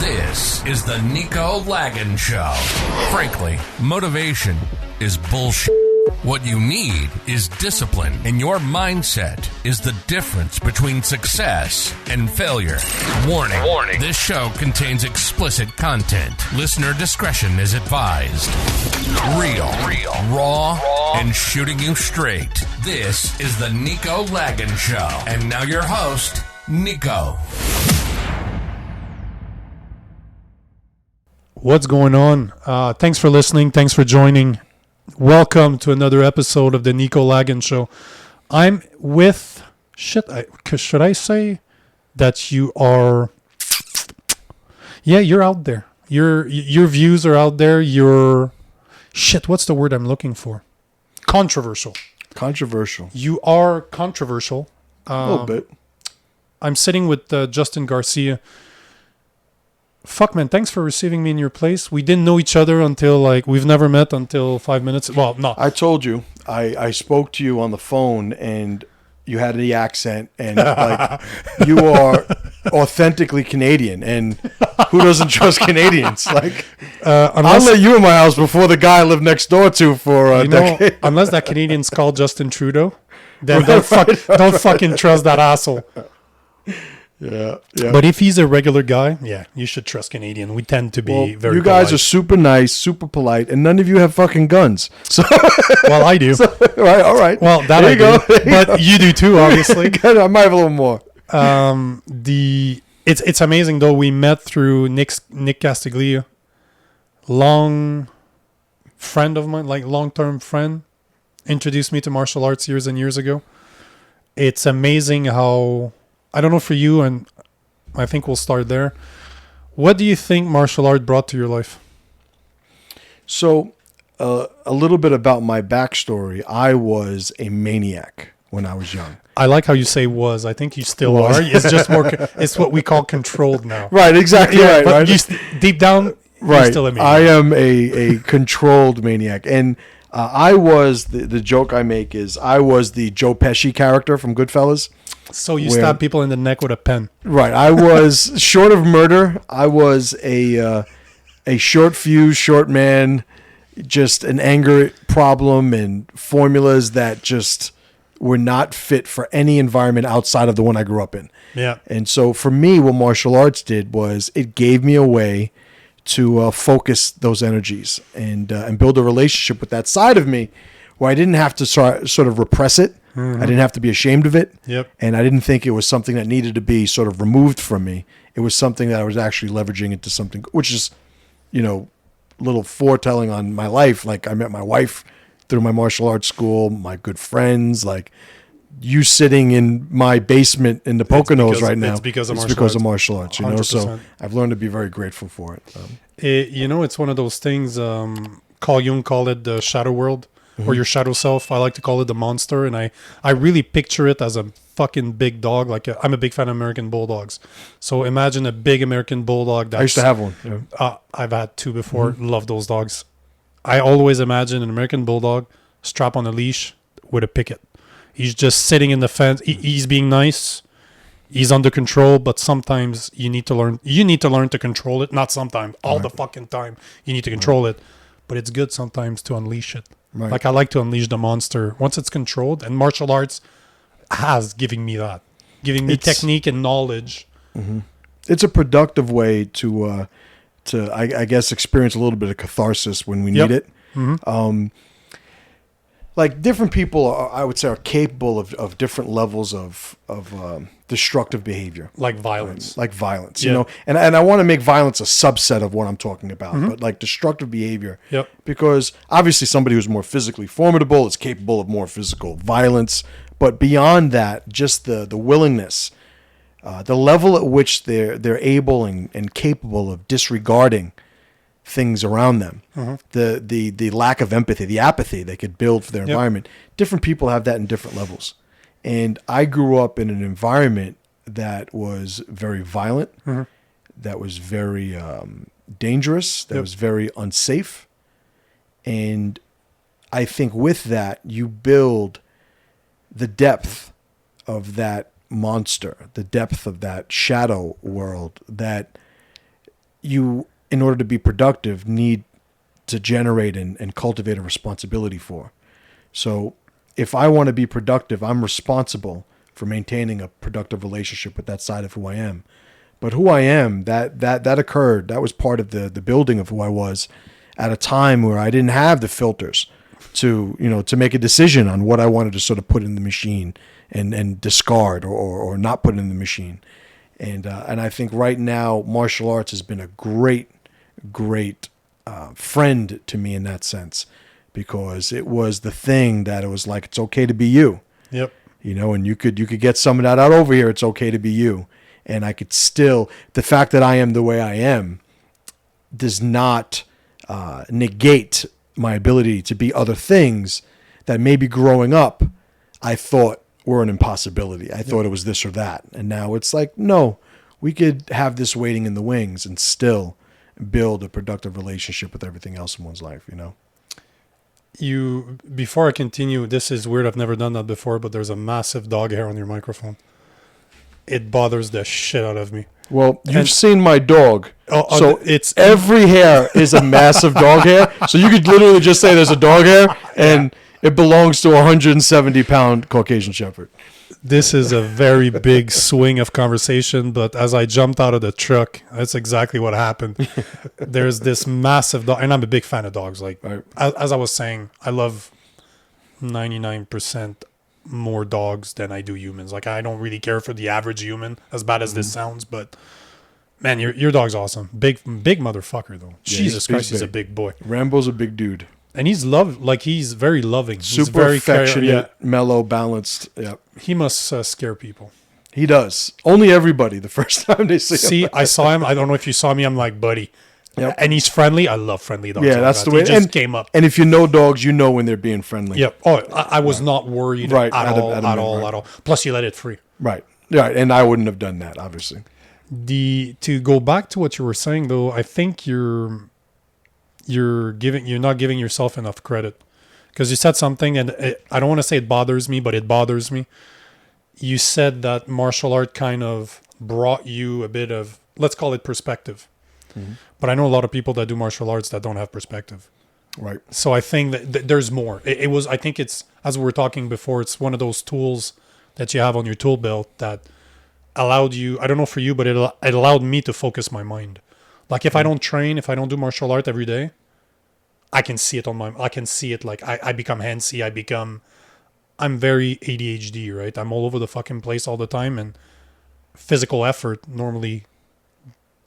This is the Nico Lagan Show. Frankly, motivation is bullshit. What you need is discipline, and your mindset is the difference between success and failure. Warning. Warning. This show contains explicit content. Listener discretion is advised. Real, raw, and shooting you straight. This is the Nico Lagan Show. And now your host, Nico. What's going on? Thanks for listening. Thanks for joining. Welcome to another episode of the Nico Lagan Show. I'm with... should I say that you are... Yeah, you're out there. Your views are out there. What's the word I'm looking for? Controversial. Controversial. You are controversial. A little bit. I'm sitting with Justin Garcia. Fuck, man, thanks for receiving me in your place. We didn't know each other until, we've never met until 5 minutes. Well, no. I told you. I spoke to you on the phone, and you had the accent, and, you are authentically Canadian, and who doesn't trust Canadians? I'll let you in my house before the guy I lived next door to for a decade. Unless that Canadian's called Justin Trudeau, then don't fucking trust that asshole. Yeah. But if he's a regular guy, yeah, you should trust Canadian. We tend to be very you guys polite. are super nice, super polite, and none of you have fucking guns. So well, I do. Right, all right. Well, that there I you go. do. But you do too, obviously. I might have a little more. It's amazing though. We met through Nick Castiglia, long friend of mine, long-term friend, introduced me to martial arts years and years ago. It's amazing how... I don't know for you, and I think we'll start there. What do you think martial art brought to your life? So, a little bit about my backstory. I was a maniac when I was young. I like how you say was. I think you still are. It's just more. It's what we call controlled now. Right, exactly right. But deep down, you're still a maniac. I am a controlled maniac. And I was, the joke I make is, I was the Joe Pesci character from Goodfellas. So you stab people in the neck with a pen. Right. I was, short of murder, I was a short fuse, short man, just an anger problem and formulas that just were not fit for any environment outside of the one I grew up in. Yeah. And so for me, what martial arts did was it gave me a way to focus those energies and build a relationship with that side of me where I didn't have to sort of repress it. Mm-hmm. I didn't have to be ashamed of it. Yep. And I didn't think it was something that needed to be sort of removed from me. It was something that I was actually leveraging into something, which is, little foretelling on my life. Like I met my wife through my martial arts school, my good friends, you sitting in my basement in the Poconos right now. It's because of martial arts, 100%. So I've learned to be very grateful for it. It's one of those things, Carl Jung called it the shadow world. Or your shadow self. I like to call it the monster, and I really picture it as a fucking big dog. I'm a big fan of American Bulldogs, so imagine a big American Bulldog. I used to have one. Yeah. I've had two before. Mm-hmm. Love those dogs. I always imagine an American Bulldog strapped on a leash with a picket. He's just sitting in the fence. He's being nice. He's under control, but sometimes you need to learn. You need to learn to control it. Not sometimes, all the fucking time. You need to control it, but it's good sometimes to unleash it. Right. I like to unleash the monster once it's controlled, and martial arts has giving me technique and knowledge. Mm-hmm. It's a productive way to I guess experience a little bit of catharsis when we need it. Mm-hmm. Different people I would say are capable of different levels of destructive behavior, like violence. And I want to make violence a subset of what I'm talking about, mm-hmm. but destructive behavior. Yep. Because obviously somebody who's more physically formidable is capable of more physical violence, but beyond that, just the willingness, the level at which they're able and capable of disregarding things around them, mm-hmm. the lack of empathy, the apathy they could build for their environment. Different people have that in different levels. And I grew up in an environment that was very violent, mm-hmm. that was very dangerous, that was very unsafe. And I think with that, you build the depth of that monster, the depth of that shadow world that you, in order to be productive, need to generate and cultivate a responsibility for. So if I want to be productive, I'm responsible for maintaining a productive relationship with that side of who I am. But who I am, that occurred. That was part of the building of who I was at a time where I didn't have the filters to make a decision on what I wanted to sort of put in the machine and discard or not put in the machine. And I think right now martial arts has been a great friend to me in that sense, because it was the thing that it was like, it's okay to be you. Yep. And you could get some of that out over here. It's okay to be you. And I could still, the fact that I am the way I am does not negate my ability to be other things that maybe growing up I thought were an impossibility. I thought it was this or that. And now it's like, no, we could have this waiting in the wings and still build a productive relationship with everything else in one's life, Before I continue, this is weird. I've never done that before, but there's a massive dog hair on your microphone. It bothers the shit out of me. Well, you've seen my dog. So it's every hair is a massive dog hair. So you could literally just say there's a dog hair and it belongs to a 170-pound Caucasian Shepherd. This is a very big swing of conversation, but as I jumped out of the truck, that's exactly what happened. There's this massive dog, and I'm a big fan of dogs. Like, right. as I was saying, I love 99% more dogs than I do humans. Like, I don't really care for the average human, as bad as this sounds, but man, your dog's awesome. Big motherfucker, though. Yeah, Jesus Christ, he's a big boy. Rambo's a big dude. And he's he's very loving. Super he's very affectionate, mellow, balanced. Yeah. He must scare people. He does. Only everybody the first time they see him. See, I saw him. I don't know if you saw me. I'm like, buddy. Yep. And he's friendly. I love friendly dogs. Yeah, that's the way. He just came up. And if you know dogs, you know when they're being friendly. Yep. Oh, I was not worried at all. Plus, you let it free. Right. Right. And I wouldn't have done that, obviously. To go back to what you were saying, though, I think you're not giving yourself enough credit, because you said something, and I don't want to say it bothers me, but it bothers me. You said that martial art kind of brought you a bit of, let's call it perspective. Mm-hmm. But I know a lot of people that do martial arts that don't have perspective. Right. So I think that there's more. I think it's, as we were talking before, it's one of those tools that you have on your tool belt that allowed you, I don't know for you, but it allowed me to focus my mind. Like if I don't train, if I don't do martial art every day, I can see it like I become handsy. I'm very ADHD, right? I'm all over the fucking place all the time, and physical effort normally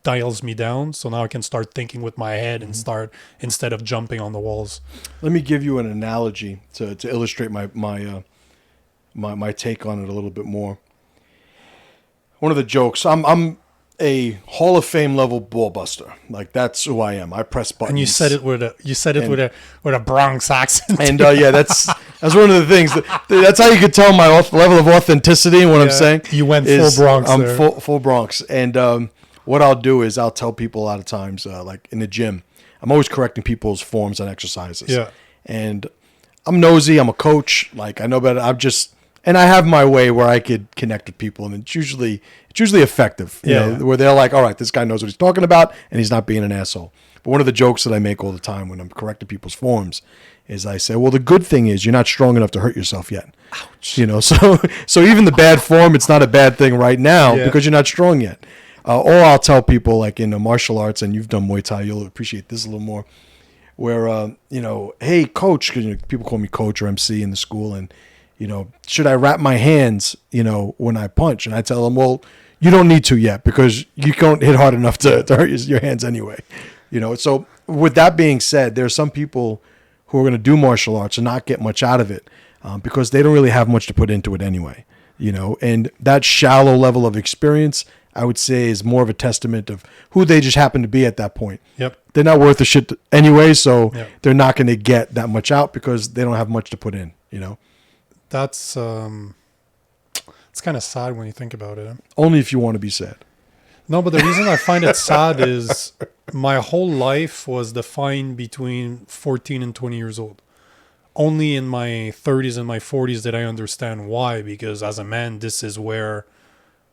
dials me down. So now I can start thinking with my head and start, instead of jumping on the walls. Let me give you an analogy to illustrate my take on it a little bit more. One of the jokes, I'm a Hall of Fame level ball buster. Like that's who I am. I press buttons. And you said it with a Bronx accent. And that's one of the things. That's how you could tell my level of authenticity and what I'm saying. You went full Bronx. I'm full Bronx. And what I'll do is I'll tell people a lot of times, like in the gym, I'm always correcting people's forms and exercises. Yeah. And I'm nosy. I'm a coach. Like I know better. And I have my way where I could connect with people, and it's usually effective. You know, where they're like, all right, this guy knows what he's talking about, and he's not being an asshole. But one of the jokes that I make all the time when I'm correcting people's forms is I say, well, the good thing is you're not strong enough to hurt yourself yet. Ouch. So even the bad form, it's not a bad thing right now because you're not strong yet. Or I'll tell people, like in the martial arts, and you've done Muay Thai, you'll appreciate this a little more, where, hey, coach, because people call me coach or MC in the school, and should I wrap my hands, when I punch? And I tell them, well, you don't need to yet because you can't hit hard enough to hurt your hands anyway. So with that being said, there are some people who are going to do martial arts and not get much out of it because they don't really have much to put into it anyway. And that shallow level of experience, I would say, is more of a testament of who they just happen to be at that point. Yep. They're not worth a shit anyway, so they're not going to get that much out because they don't have much to put in, That's it's kind of sad when you think about it. Only if you want to be sad. No, but the reason I find it sad is my whole life was defined between 14 and 20 years old. Only in my 30s and my 40s did I understand why, because as a man, this is where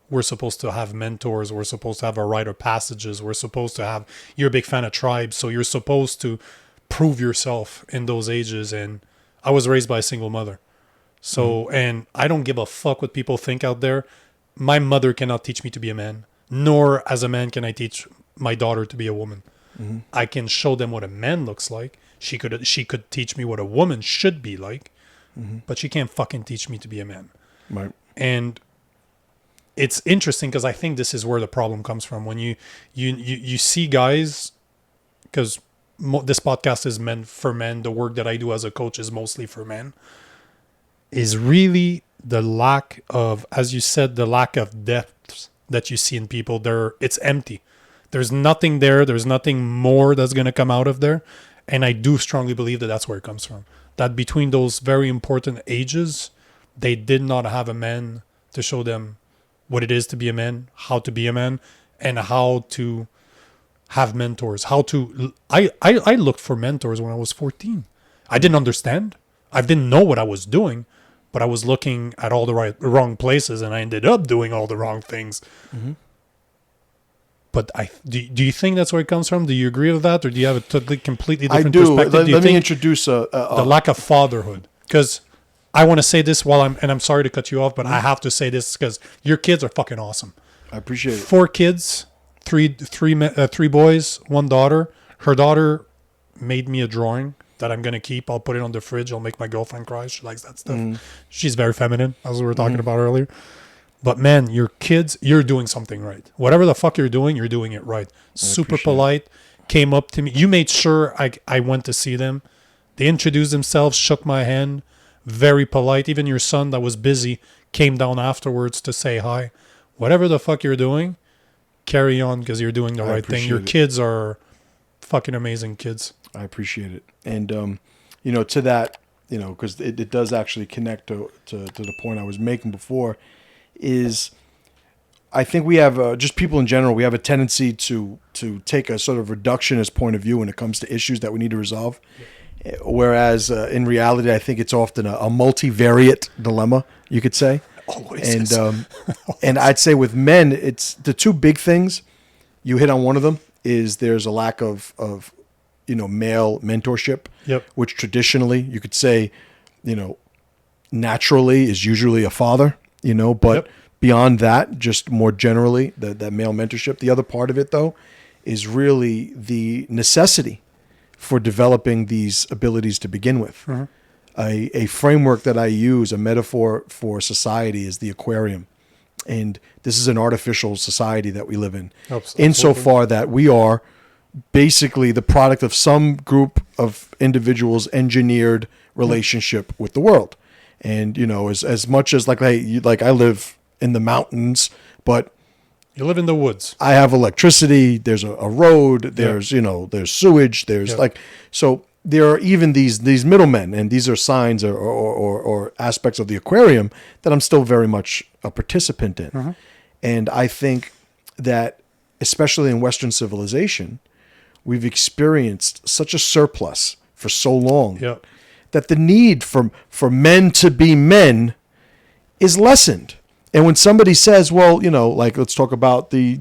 we're supposed to have mentors. We're supposed to have a rite of passages. We're supposed to have, you're a big fan of tribes. So you're supposed to prove yourself in those ages. And I was raised by a single mother. So, and I don't give a fuck what people think out there. My mother cannot teach me to be a man, nor as a man can I teach my daughter to be a woman. I can show them what a man looks like. She could teach me what a woman should be like, but she can't fucking teach me to be a man. Right. And it's interesting because I think this is where the problem comes from. When you see guys, because this podcast is meant for men, the work that I do as a coach is mostly for men, is really the lack of, as you said, the lack of depth that you see in people. It's empty. There's nothing there. There's nothing more that's going to come out of there. And I do strongly believe that that's where it comes from. That between those very important ages, they did not have a man to show them what it is to be a man, how to be a man, and how to have mentors. I looked for mentors when I was 14. I didn't understand. I didn't know what I was doing, but I was looking at all the wrong places, and I ended up doing all the wrong things. But do you think that's where it comes from? Do you agree with that, or do you have a completely different perspective? Let me introduce the lack of fatherhood. Because I want to say this I'm sorry to cut you off, but I have to say this because your kids are fucking awesome. I appreciate it. 4 kids, three boys, 1 daughter. Her daughter made me a drawing that I'm gonna keep. I'll put it on the fridge. I'll make my girlfriend cry. She likes that stuff. She's very feminine, as we were talking about earlier. But man, your kids, you're doing something right. Whatever the fuck you're doing it right. Super polite. Came up to me. You made sure I went to see them. They introduced themselves, shook my hand. Very polite. Even your son that was busy came down afterwards to say hi. Whatever the fuck you're doing, carry on because you're doing the right thing. Your kids are fucking amazing kids. I appreciate it. And, to that, because it does actually connect to the point I was making before, is I think we have, just people in general, we have a tendency to take a sort of reductionist point of view when it comes to issues that we need to resolve. Yeah. Whereas in reality, I think it's often a multivariate dilemma, you could say. Always. And and I'd say with men, it's the 2 big things. You hit on one of them is there's a lack of male mentorship, which traditionally you could say, naturally is usually a father, but beyond that, just more generally, that male mentorship. The other part of it, though, is really the necessity for developing these abilities to begin with. A framework that I use, a metaphor for society, is the aquarium. And this is an artificial society that we live in. Insofar that we are basically the product of some group of individuals' engineered relationship with the world. And, as much as like I live in the mountains, but you live in the woods. I have electricity. There's a road. There's, there's sewage. There's so there are even these middlemen, and these are signs or aspects of the aquarium that I'm still very much a participant in. And I think that, especially in Western civilization, we've experienced such a surplus for so long that the need for men to be men is lessened. And when somebody says, well, let's talk about the,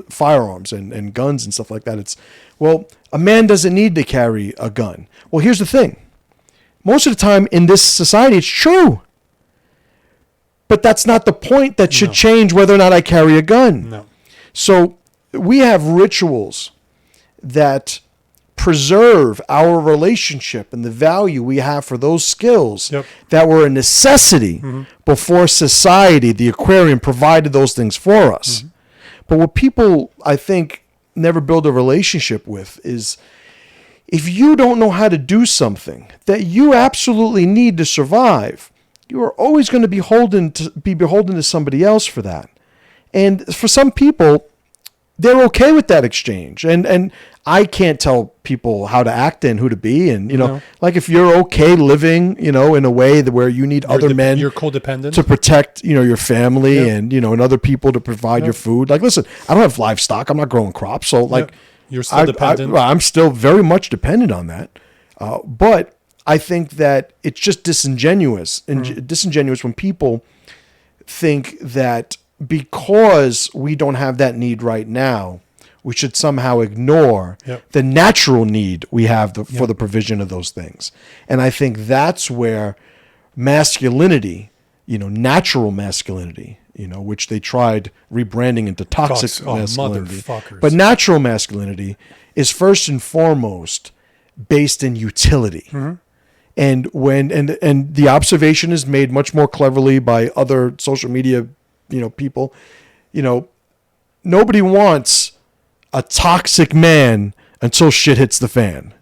firearms and guns and stuff like that. It's, well, a man doesn't need to carry a gun. Well, here's the thing. Most of the time in this society, it's true. But that's not the point that should change whether or not I carry a gun. No. So we have rituals that preserve our relationship and the value we have for those skills that were a necessity before society, the aquarium, provided those things for us. But what people, I think, never build a relationship with is, if you don't know how to do something that you absolutely need to survive, you are always going to be beholden to somebody else for that. And for some people, they're okay with that exchange. And I can't tell people how to act and who to be. And, like if you're okay living, in a way where you need other men you're codependent to protect, your family and, and other people to provide your food. Like, listen, I don't have livestock. I'm not growing crops. So you're still dependent. I'm still very much dependent on that. But I think that it's just disingenuous when people think that because we don't have that need right now, we should somehow ignore the natural need we have for the provision of those things. And I think that's where masculinity, natural masculinity, which they tried rebranding into toxic masculinity. But natural masculinity is first and foremost based in utility. Mm-hmm. And and the observation is made much more cleverly by other social media, people. Nobody wants a toxic man until shit hits the fan.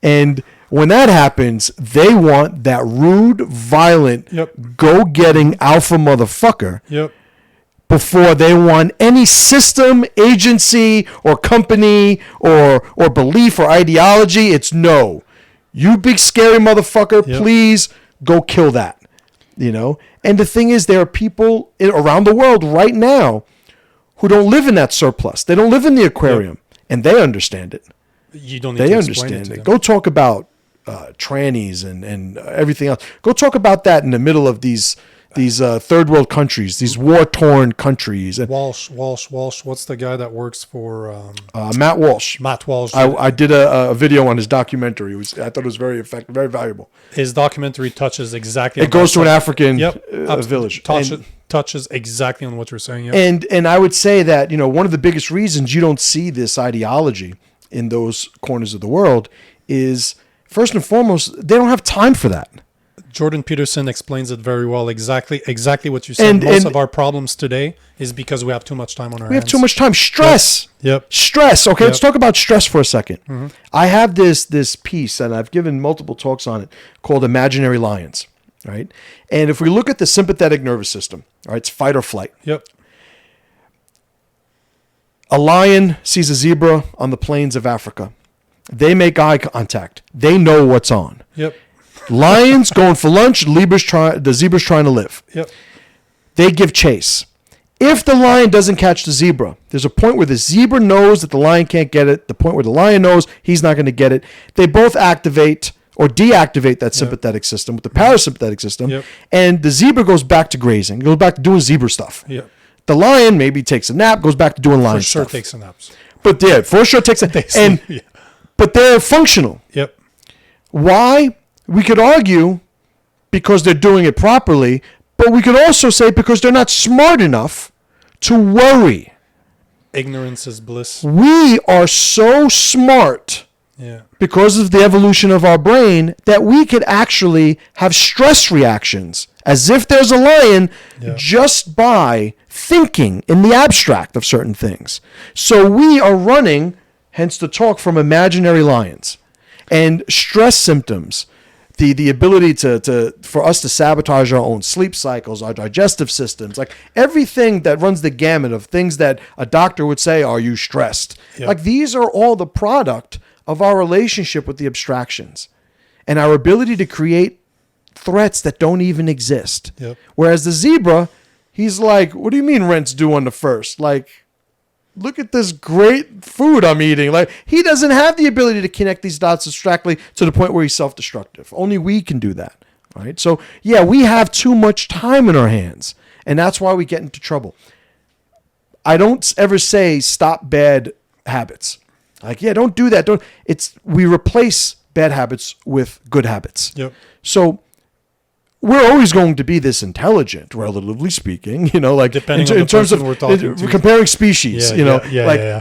And when that happens, they want that rude, violent, go-getting alpha motherfucker before they want any system, agency, or company, or belief, or ideology. It's no. You big, scary motherfucker, please go kill that. And the thing is, there are people around the world right now who don't live in that surplus. They don't live in the aquarium, and they understand it. You don't need to explain it to them. Go talk about trannies and everything else. Go talk about that in the middle of these third world countries, these war-torn countries. And Walsh. What's the guy that works for... Matt Walsh. Matt Walsh. I did a video on his documentary. I thought it was very effective, very valuable. His documentary touches exactly... It goes to an African village. Touches exactly on what you're saying. And I would say that, one of the biggest reasons you don't see this ideology in those corners of the world is, first and foremost, they don't have time for that. Jordan Peterson explains it very well. Exactly what you said. Most of our problems today is because we have too much time on our hands. We have too much time. Stress. Stress. Okay, let's talk about stress for a second. Mm-hmm. I have this piece, and I've given multiple talks on it, called Imaginary Lions. Right? And if we look at the sympathetic nervous system, all right, it's fight or flight. A lion sees a zebra on the plains of Africa. They make eye contact. They know what's on. Lions going for lunch. The zebra's trying to live. They give chase. If the lion doesn't catch the zebra, there's a point where the zebra knows that the lion can't get it. The point where the lion knows he's not going to get it. They both activate or deactivate that sympathetic system with the parasympathetic system, and the zebra goes back to grazing. It goes back to doing zebra stuff. The lion maybe takes a nap, goes back to doing lion stuff. For sure takes a nap. But for sure takes a nap. But they're functional. Why? We could argue because they're doing it properly, but we could also say because they're not smart enough to worry. Ignorance is bliss. We are so smart because of the evolution of our brain that we could actually have stress reactions as if there's a lion just by thinking in the abstract of certain things. So we are running, hence the talk, from imaginary lions. And stress symptoms, the ability for us to sabotage our own sleep cycles, our digestive systems, like everything that runs the gamut of things that a doctor would say, are you stressed? Like these are all the product of our relationship with the abstractions and our ability to create threats that don't even exist. Whereas the zebra, he's like, what do you mean rent's due on the 1st? Like, look at this great food I'm eating. Like, he doesn't have the ability to connect these dots abstractly to the point where he's self-destructive. Only we can do that. Right? So, we have too much time in our hands, and that's why we get into trouble. I don't ever say stop bad habits. Like, don't do that. We replace bad habits with good habits. So we're always going to be this intelligent, relatively speaking, like in terms of comparing species,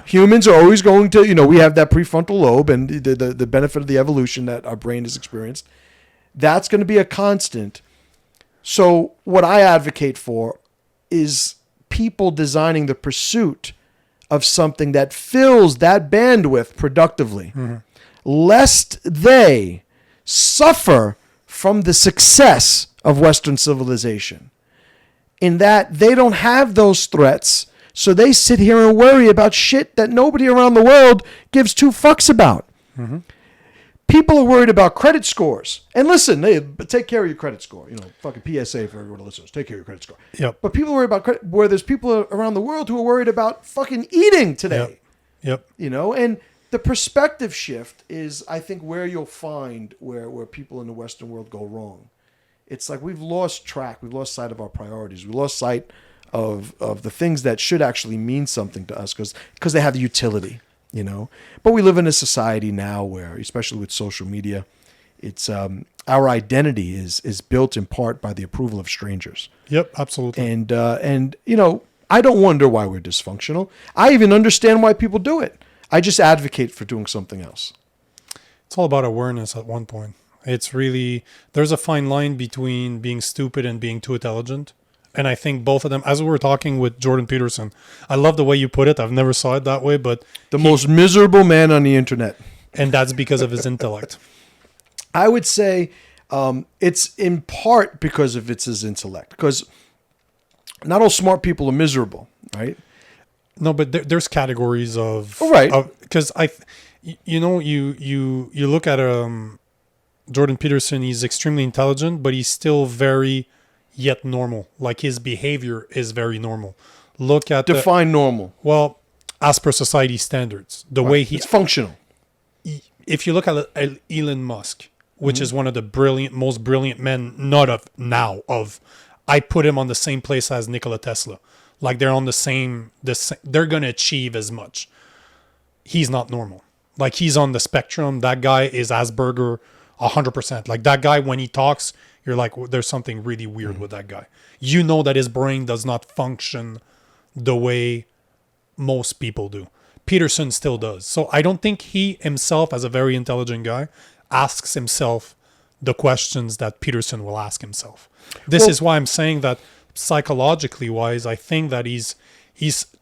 humans are always going to, we have that prefrontal lobe and the benefit of the evolution that our brain has experienced. That's going to be a constant. So what I advocate for is people designing the pursuit of something that fills that bandwidth productively, lest they suffer from the success of Western civilization, in that they don't have those threats, so they sit here and worry about shit that nobody around the world gives two fucks about. People are worried about credit scores. And listen, take care of your credit score. Fucking PSA for everyone listeners. Take care of your credit score. But people worry about credit, where there's people around the world who are worried about fucking eating today. And the perspective shift is, I think, where you'll find where people in the Western world go wrong. It's like we've lost track. We've lost sight of our priorities. We lost sight of the things that should actually mean something to us because they have utility, you know. But we live in a society now where, especially with social media, it's our identity is built in part by the approval of strangers. Yep, absolutely. And you know, I don't wonder why we're dysfunctional. I even understand why people do it. I just advocate for doing something else. It's all about awareness at one point. It's really, there's a fine line between being stupid and being too intelligent. And I think both of them, as we were talking with Jordan Peterson, I love the way you put it. I've never saw it that way, but Most miserable man on the internet. and that's because of his intellect. I would say it's in part because of his intellect. Because not all smart people are miserable, right? No, but there's categories of Right. Because you look at Jordan Peterson. He's extremely intelligent, but he's still very yet normal. Like his behavior is very normal. Look at Define normal. well, as per society standards, the way he. It's functional. If you look at Elon Musk, which is one of the most brilliant men, not of now, I put him on the same place as Nikola Tesla. Like they're on the same they're going to achieve as much. He's not normal. Like he's on the spectrum. That guy is Asperger 100%. Like that guy, when he talks, you're like, there's something really weird with that guy. You know that his brain does not function the way most people do. Peterson still does. So I don't think he himself, as a very intelligent guy, asks himself the questions that Peterson will ask himself. This is why I'm saying that psychologically wise, I think that he's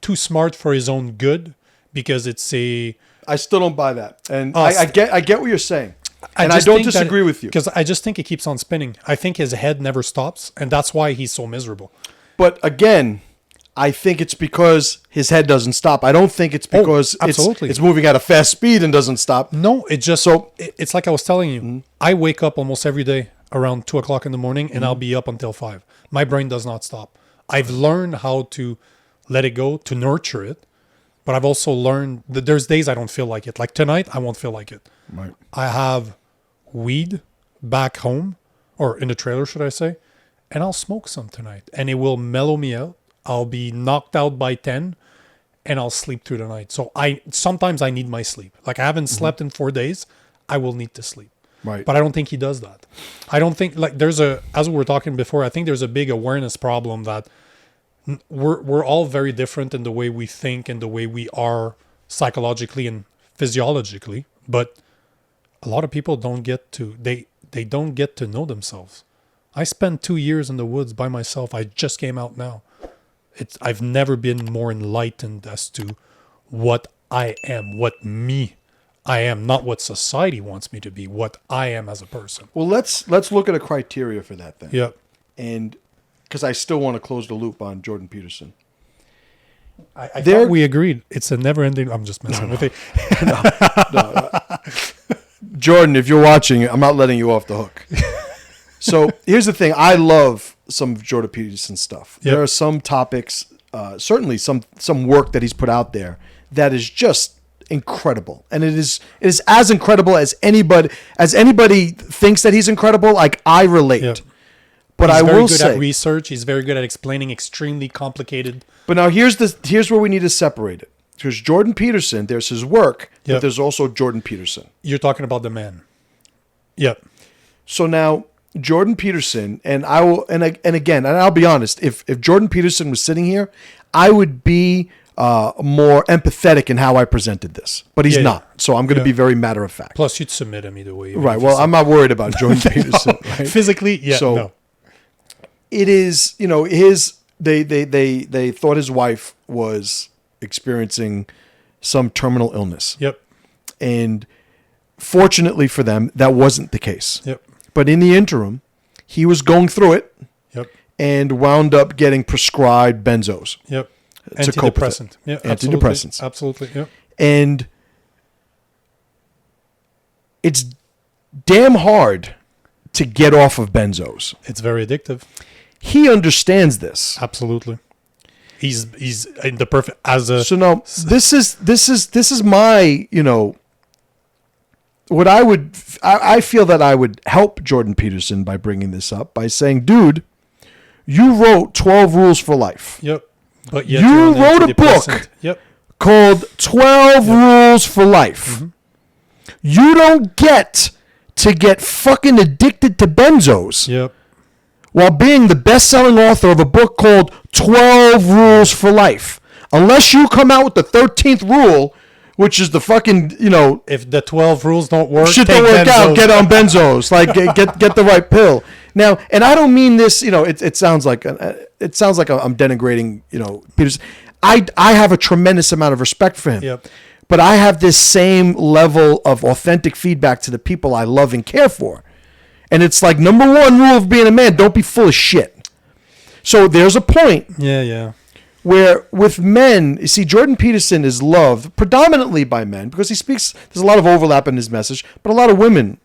too smart for his own good, because it's I still don't buy that. And I get what you're saying. And I just don't think disagree with you. Because I just think it keeps on spinning. I think his head never stops, and that's why he's so miserable. But again, I think it's because his head doesn't stop. I don't think it's because it's moving at a fast speed and doesn't stop. No, it just it's like I was telling you. I wake up almost every day around 2:00 in the morning, and I'll be up until 5. My brain does not stop. I've learned how to let it go, to nurture it, but I've also learned that there's days I don't feel like it. Like tonight, I won't feel like it. Right. I have weed back home, or in the trailer, should I say, and I'll smoke some tonight, and it will mellow me out. I'll be knocked out by 10, and I'll sleep through the night. So sometimes I need my sleep. Like I haven't slept in 4 days. I will need to sleep. Right. But I don't think he does that. I don't think, like, as we were talking before, I think there's a big awareness problem that we're all very different in the way we think and the way we are psychologically and physiologically. But a lot of people don't get to, they don't get to know themselves. I spent 2 years in the woods by myself. I just came out now. I've never been more enlightened as to what I am, what I am, not what society wants me to be, what I am as a person. Well, let's look at a criteria for that then. Yeah. And because I still want to close the loop on Jordan Peterson. I thought we agreed. It's a never-ending. I'm just messing with it. Jordan, if you're watching, I'm not letting you off the hook. So here's the thing. I love some of Jordan Peterson's stuff. Yep. There are some topics, certainly some work that he's put out there that is just incredible. And it is as incredible as anybody thinks that he's incredible. Like I relate. Yep. But he's I will say, he's very good at research. He's very good at explaining extremely complicated. But now here's where we need to separate it. Because Jordan Peterson, there's his work, but there's also Jordan Peterson. You're talking about the man. Yep. So now Jordan Peterson, and I will, and again, and I'll be honest, if Jordan Peterson was sitting here, I would be more empathetic in how I presented this. But he's not. So I'm going to be very matter of fact. Plus, you'd submit him either way. Right. Well, I'm not worried about Jordan Peterson. Right? Physically, yeah. So no. It is, they thought his wife was experiencing some terminal illness. Yep. And fortunately for them, that wasn't the case. Yep. But in the interim, he was going through it. Yep. And wound up getting prescribed benzos. Yep. To cope with it. Yeah, antidepressants. Absolutely. Yep. And it's damn hard to get off of benzos. It's very addictive. He understands this. Absolutely. He's in the perfect as a. So now this is my, what I feel that I would help Jordan Peterson by bringing this up by saying, dude, You wrote 12 Rules for Life. Yep. But yet You you're on wrote a antidepressant. book. Yep. Called 12 Rules for Life. Mm-hmm. You don't get to get fucking addicted to benzos Yep. while being the best-selling author of a book called 12 Rules for Life. Unless you come out with the 13th rule, which is the fucking, If the 12 rules don't work, shit take don't work out, benzos. get on benzos. Like, get the right pill. Now, and I don't mean this, it sounds like I'm denigrating, Peterson. I have a tremendous amount of respect for him. Yep. But I have this same level of authentic feedback to the people I love and care for. And it's like, number one rule of being a man, don't be full of shit. So there's a point Yeah. where with men, you see, Jordan Peterson is loved predominantly by men because there's a lot of overlap in his message, but a lot of women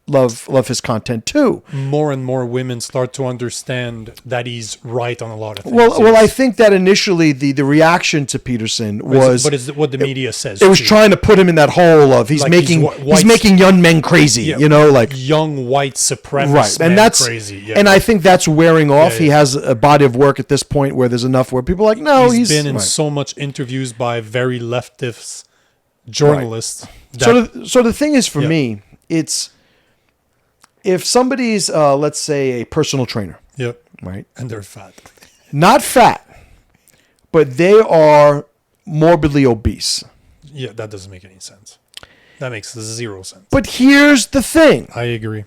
love his content too. More and more women start to understand that he's right on a lot of things. Well, I think that initially the reaction to Peterson was, but it's what the media says. it was too. trying to put him in that hole of he's Like making young men crazy, like young white supremacist right, and men that's crazy. Yeah. and I think that's wearing off. Yeah. He has a body of work at this point where there's enough where people are like, no, he's been in right. so much interviews by very leftist journalists. So the thing is for Yeah. me, it's if somebody's let's say a personal trainer, Yep. right? And they're fat. Not fat, but they are morbidly obese. Yeah, that doesn't make any sense. That makes zero sense. But here's the thing. I agree.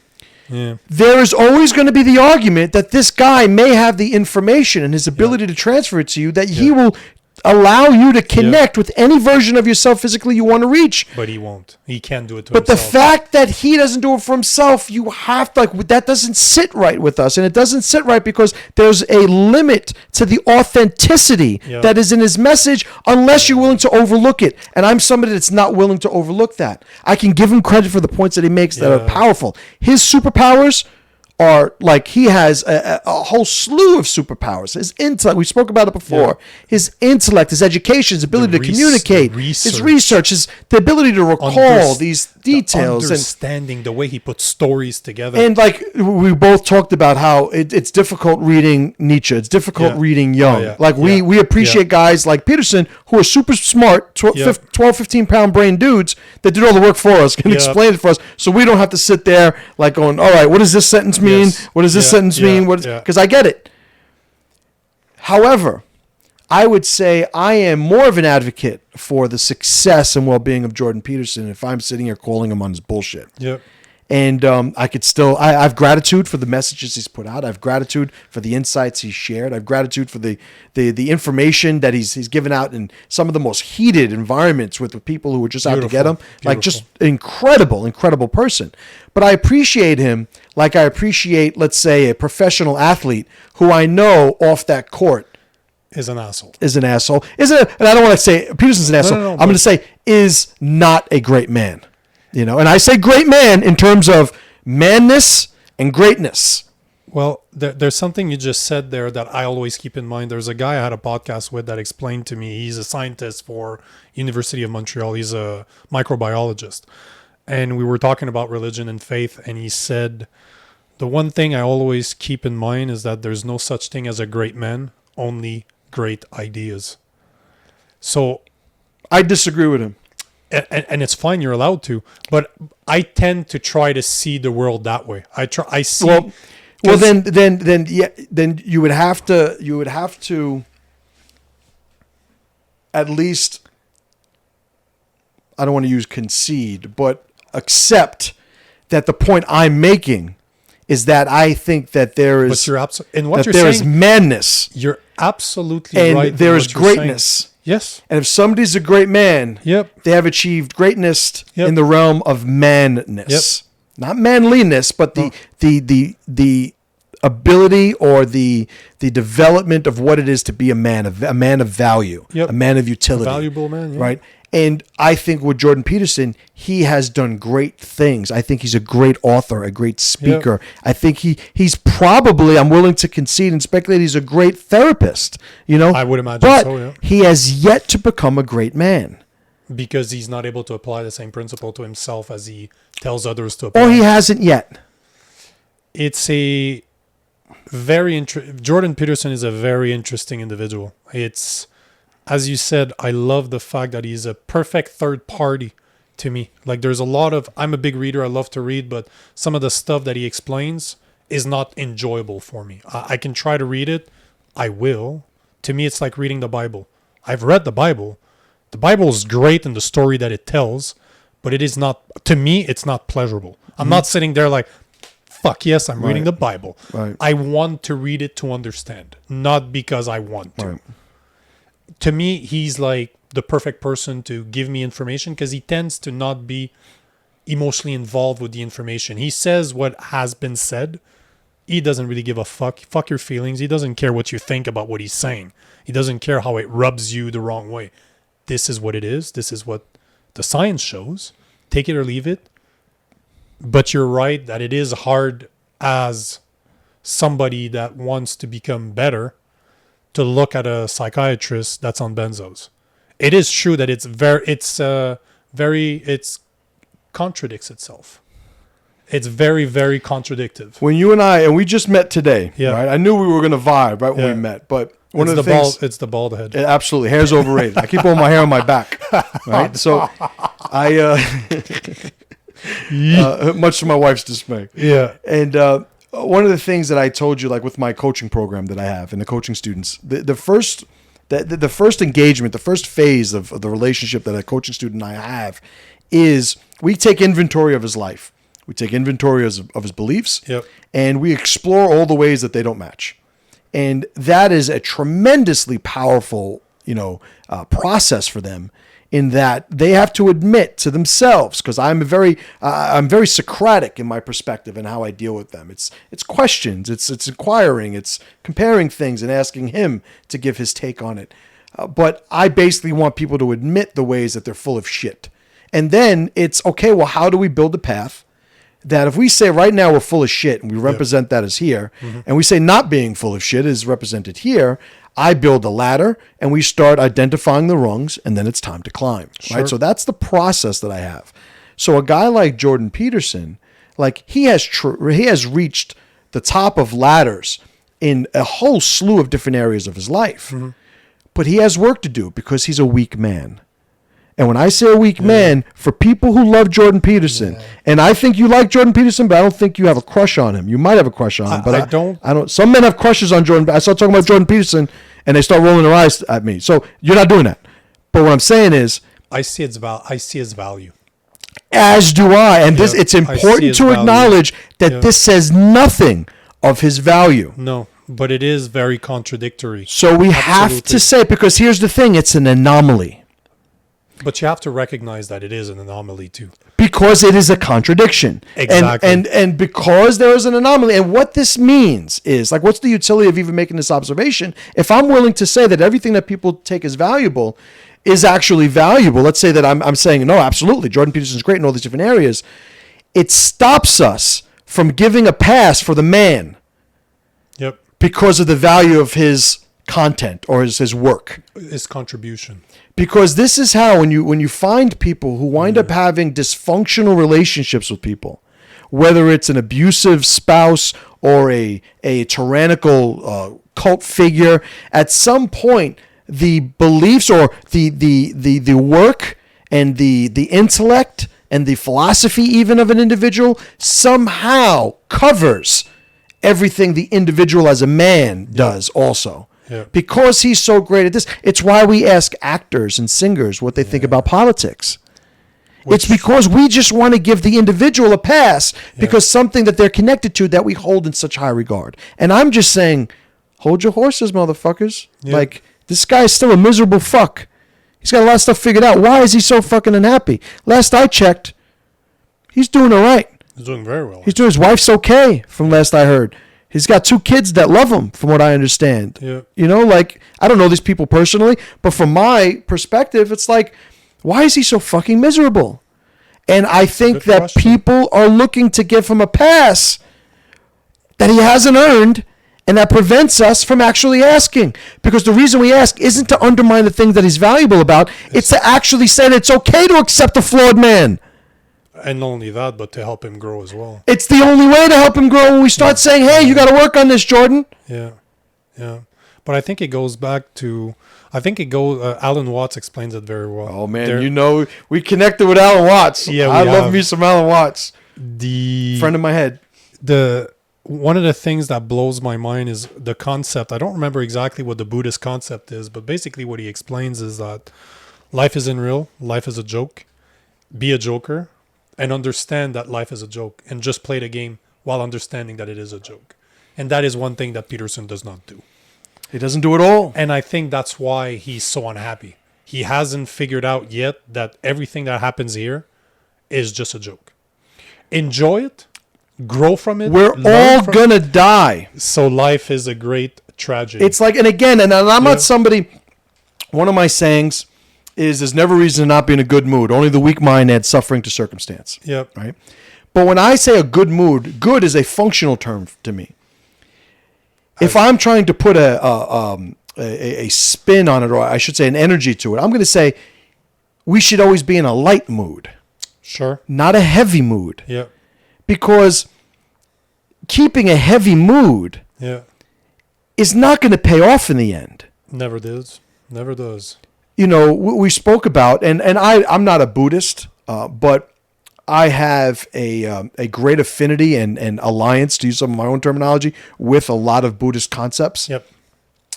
Yeah. There is always going to be the argument that this guy may have the information and his ability to transfer it to you, that he will allow you to connect with any version of yourself physically you want to reach. But he won't. He can't do it to But himself. the fact that he doesn't do it for himself, you have to, that doesn't sit right with us. And it doesn't sit right because there's a limit to the authenticity that is in his message unless you're willing to overlook it. And I'm somebody that's not willing to overlook that. I can give him credit for the points that he makes that are powerful. His superpowers are like, he has a whole slew of superpowers. His intellect, we spoke about it before. His intellect, his education, his ability to communicate, his research, the ability to recall these details, understanding the way he puts stories together. and like we both talked about how it's difficult reading Nietzsche. It's difficult reading Jung. Like we appreciate guys like Peterson who are super smart, 12, 15 pound brain dudes that did all the work for us, can explain it for us, so we don't have to sit there like going, all right, what does this sentence mean? What does this sentence mean? Because I get it. However, I would say I am more of an advocate for the success and well-being of Jordan Peterson if I'm sitting here calling him on his bullshit. Yep. And I could still, I have gratitude for the messages he's put out. I have gratitude for the insights he's shared. I have gratitude for the information that he's given out in some of the most heated environments with the people who were just out to get him. Like, just incredible person. But I appreciate him like I appreciate, let's say, a professional athlete who I know off that court is an asshole. And I don't want to say Peterson's an asshole. I'm going to say is not a great man. And I say great man in terms of manness and greatness. Well, there's something you just said there that I always keep in mind. There's a guy I had a podcast with that explained to me. He's a scientist for University of Montreal. He's a microbiologist. And we were talking about religion and faith. And he said, the one thing I always keep in mind is that there's no such thing as a great man, only great ideas. So I disagree with him. And it's fine, you're allowed to, but I tend to try to see the world that way. I see. Well, then you would have to at least, I don't want to use concede, but accept that the point I'm making is that I think that there is, there is madness. You're absolutely right. And there is greatness. Yes. And if somebody's a great man, they have achieved greatness in the realm of manness. Not manliness, but the ability or the development of what it is to be a man of value, a man of utility. A valuable man, right? And I think with Jordan Peterson, he has done great things. I think he's a great author, a great speaker. I think he's probably, I'm willing to concede and speculate, he's a great therapist. I would imagine but he has yet to become a great man. Because he's not able to apply the same principle to himself as he tells others to apply. Or he hasn't yet. It's a Jordan Peterson is a very interesting individual. It's, as you said, I love the fact that he's a perfect third party to me. Like, there's a lot of, I'm a big reader, I love to read, but some of the stuff that he explains is not enjoyable for me. I can try to read it, I will. To me, it's like reading the Bible. I've read the Bible. The Bible is great in the story that it tells, but it is not, to me, it's not pleasurable. I'm not sitting there like, fuck yes, I'm reading the Bible. Right. I want to read it to understand, not because I want to. Right. To me, he's like the perfect person to give me information because he tends to not be emotionally involved with the information. He says what has been said. He doesn't really give a fuck. Fuck your feelings. He doesn't care what you think about what he's saying. He doesn't care how it rubs you the wrong way. This is what it is. This is what the science shows. Take it or leave it. But you're right that it is hard as somebody that wants to become better to look at a psychiatrist that's on benzos. It is true that it contradicts itself. It's very, very contradictive. When you and we just met today, right? I knew we were going to vibe right when we met, but one of the things... It's the bald head. Absolutely. Hair's overrated. I keep all my hair on my back, right? So much to my wife's dismay. Yeah. And one of the things that I told you, like with my coaching program that I have and the coaching students, the first engagement, the first phase of the relationship that a coaching student and I have is we take inventory of his life. We take inventory of his beliefs, and we explore all the ways that they don't match. And that is a tremendously powerful, process for them, in that they have to admit to themselves, because I'm very Socratic in my perspective and how I deal with them. It's questions, it's inquiring, it's comparing things and asking him to give his take on it. But I basically want people to admit the ways that they're full of shit. And then it's, okay, well, how do we build a path that if we say right now we're full of shit and we represent that as here, and we say not being full of shit is represented here, I build a ladder and we start identifying the rungs, and then it's time to climb, right? So that's the process that I have. So a guy like Jordan Peterson, like he has reached the top of ladders in a whole slew of different areas of his life, but he has work to do because he's a weak man. And when I say a weak man, for people who love Jordan Peterson, and I think you like Jordan Peterson, but I don't think you have a crush on him. You might have a crush on him, but I don't. Some men have crushes on Jordan. I start talking about Jordan Peterson, and they start rolling their eyes at me. So you're not doing that. But what I'm saying is, I see his value. As do I, and it's important to acknowledge that this says nothing of his value. No, but it is very contradictory. So we have to say, because here's the thing: it's an anomaly. But you have to recognize that it is an anomaly too. Because it is a contradiction. Exactly. And because there is an anomaly. And what this means is, like, what's the utility of even making this observation? If I'm willing to say that everything that people take as valuable is actually valuable, let's say that I'm saying, no, absolutely, Jordan Peterson's great in all these different areas, it stops us from giving a pass for the man. Yep. Because of the value of his content or his work. His contribution. Because this is how, when you find people who wind up having dysfunctional relationships with people, whether it's an abusive spouse or a tyrannical cult figure, at some point the beliefs or the work and the intellect and the philosophy even of an individual somehow covers everything the individual as a man does also. Yeah. Because he's so great at this. It's why we ask actors and singers what they think about politics. It's because we just want to give the individual a pass because something that they're connected to that we hold in such high regard. And I'm just saying, hold your horses, motherfuckers. Yeah. Like, this guy is still a miserable fuck. He's got a lot of stuff figured out. Why is he so fucking unhappy? Last I checked, he's doing all right. He's doing very well. His wife's okay, from last I heard. He's got 2 kids that love him, from what I understand. Yeah. Like, I don't know these people personally, but from my perspective, it's like, why is he so fucking miserable? And I think that people are looking to give him a pass that he hasn't earned, and that prevents us from actually asking. Because the reason we ask isn't to undermine the things that he's valuable about. It's to actually say that it's okay to accept a flawed man. And not only that, but to help him grow as well. It's the only way to help him grow when we start saying, hey, you got to work on this, Jordan. Yeah. But I think it goes back to, Alan Watts explains it very well. Oh, man, we connected with Alan Watts. Yeah, I love me some Alan Watts. Friend of my head. One of the things that blows my mind is the concept. I don't remember exactly what the Buddhist concept is, but basically what he explains is that life isn't real. Life is a joke. Be a joker and understand that life is a joke and just play the game while understanding that it is a joke. And that is one thing that Peterson does not do. He doesn't do it all. And I think that's why he's so unhappy. He hasn't figured out yet that everything that happens here is just a joke. Enjoy it. Grow from it. We're all going to die. So life is a great tragedy. It's like, and again, and I'm not somebody, one of my sayings is there's never reason to not be in a good mood. Only the weak mind adds suffering to circumstance. Yep. Right? But when I say a good mood, good is a functional term to me. If I'm trying to put a spin on it, or I should say an energy to it, I'm going to say we should always be in a light mood. Sure. Not a heavy mood. Yeah. Because keeping a heavy mood is not going to pay off in the end. Never does. Never does. We spoke about, and I'm not a Buddhist, but I have a great affinity and alliance, to use some of my own terminology, with a lot of Buddhist concepts. Yep.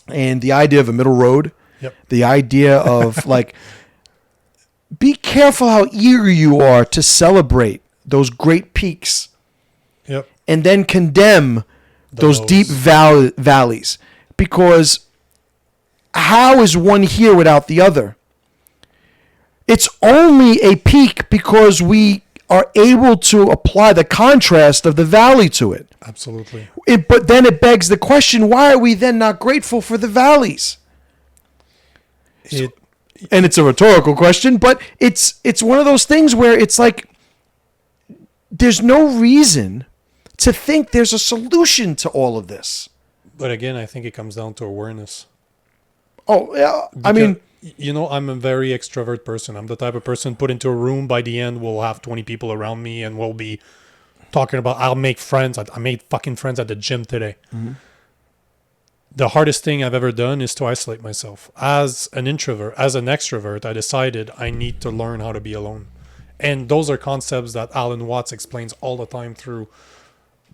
And the idea of a middle road, the idea of be careful how eager you are to celebrate those great peaks. Yep. And then condemn those deep valleys. Because how is one here without the other? It's only a peak because we are able to apply the contrast of the valley to it. Absolutely. But then it begs the question, why are we then not grateful for the valleys? And it's a rhetorical question, but it's one of those things where it's like there's no reason to think there's a solution to all of this. But again, I think it comes down to awareness. Oh, yeah. I mean, I'm a very extrovert person. I'm the type of person put into a room. By the end, we'll have 20 people around me and we'll be talking about, I'll make friends. I made fucking friends at the gym today. Mm-hmm. The hardest thing I've ever done is to isolate myself. As an introvert, as an extrovert, I decided I need to learn how to be alone. And those are concepts that Alan Watts explains all the time through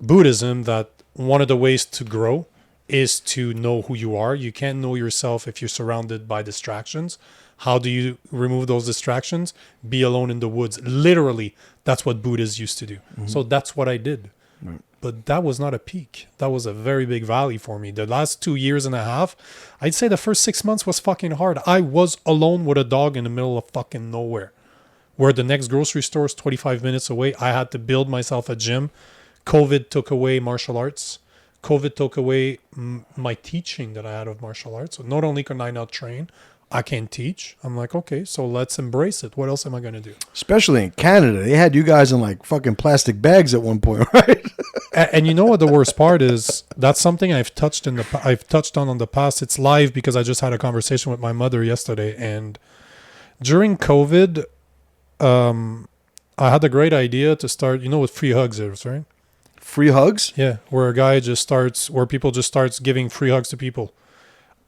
Buddhism, that one of the ways to grow is to know who you are. You can't know yourself if you're surrounded by distractions. How do you remove those distractions? Be alone in the woods. Literally, that's what Buddhists used to do. Mm-hmm. So that's what I did. Right. But that was not a peak. That was a very big valley for me. The last 2.5 years, I'd say the first 6 months was fucking hard. I was alone with a dog in the middle of fucking nowhere, where the next grocery store is 25 minutes away. I had to build myself a gym. COVID took away martial arts. COVID took away my teaching that I had of martial arts. So not only can I not train, I can't teach. I'm like, okay, so let's embrace it. What else am I going to do? Especially in Canada. They had you guys in like fucking plastic bags at one point, right? And you know what the worst part is? That's something I've touched on in the past. It's live because I just had a conversation with my mother yesterday. And during COVID, I had a great idea to start, what free hugs is, right? Free hugs? Yeah, where people just starts giving free hugs to people.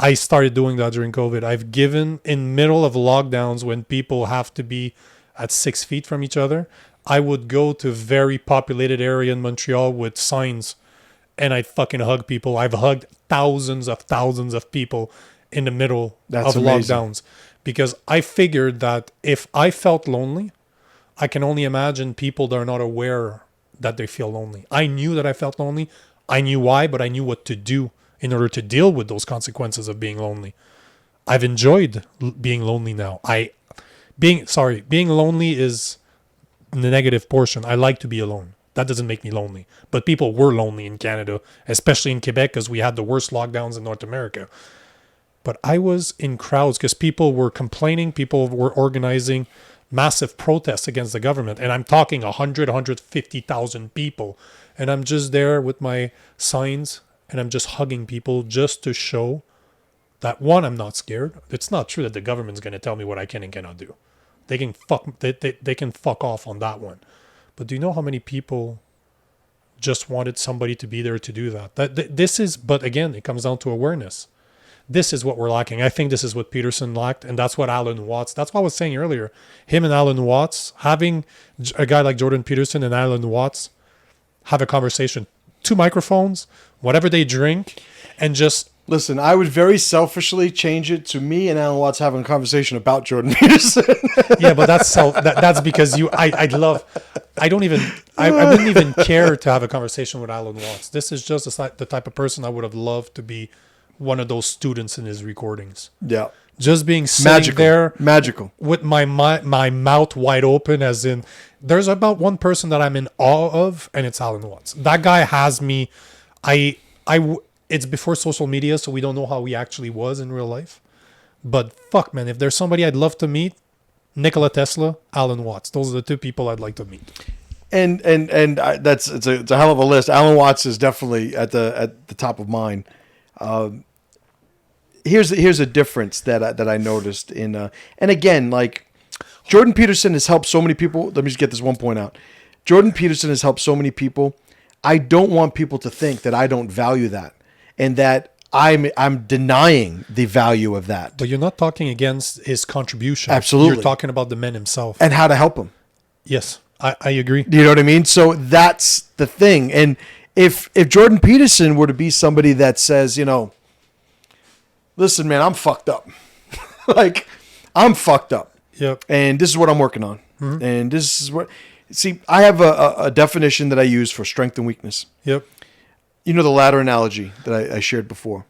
I started doing that during COVID. I've given in middle of lockdowns when people have to be at 6 feet from each other. I would go to very populated area in Montreal with signs and I'd fucking hug people. I've hugged thousands of people in the middle of amazing. Lockdowns because I figured that if I felt lonely, I can only imagine people that are not aware that they feel lonely. I knew that I felt lonely. I knew why, but I knew what to do in order to deal with those consequences of being lonely. I've enjoyed being lonely now. Being lonely is the negative portion. I like to be alone. That doesn't make me lonely. But people were lonely in Canada, especially in Quebec, because we had the worst lockdowns in North America. But I was in crowds because people were complaining. People were organizing massive protests against the government. And I'm talking 150,000 people. And I'm just there with my signs and I'm just hugging people just to show that, one, I'm not scared. It's not true that the government's going to tell me what I can and cannot do. They can fuck off on that one. But do you know how many people just wanted somebody to be there to do that? This is, but again, it comes down to awareness. This is what we're lacking. I think this is what Peterson lacked, and that's what Alan Watts. That's what I was saying earlier. Him and Alan Watts, having a guy like Jordan Peterson and Alan Watts have a conversation, 2 microphones, whatever they drink, and just listen. I would very selfishly change it to me and Alan Watts having a conversation about Jordan Peterson. yeah, but that's because I wouldn't even care to have a conversation with Alan Watts. This is just the type of person I would have loved to be one of those students in his recordings. Yeah. Just being sitting there with my mouth wide open, as in there's about one person that I'm in awe of, and it's Alan Watts. That guy has me. It's before social media, so we don't know how he actually was in real life. But fuck, man, if there's somebody I'd love to meet, Nikola Tesla, Alan Watts. Those are the 2 people I'd like to meet. And it's a hell of a list. Alan Watts is definitely at the top of mine. Here's a difference that I noticed in and again, like Jordan Peterson has helped so many people. Let me just get this one point out. Jordan Peterson has helped so many people. I don't want people to think that I don't value that and that I'm denying the value of that. But you're not talking against his contribution. Absolutely. You're talking about the man himself and how to help him. Yes, I agree. You know what I mean? So that's the thing. And if Jordan Peterson were to be somebody that says, listen, man, I'm fucked up. Like, I'm fucked up. Yep. And this is what I'm working on. Mm-hmm. And this is what... See, I have a definition that I use for strength and weakness. Yep. You know the ladder analogy that I shared before.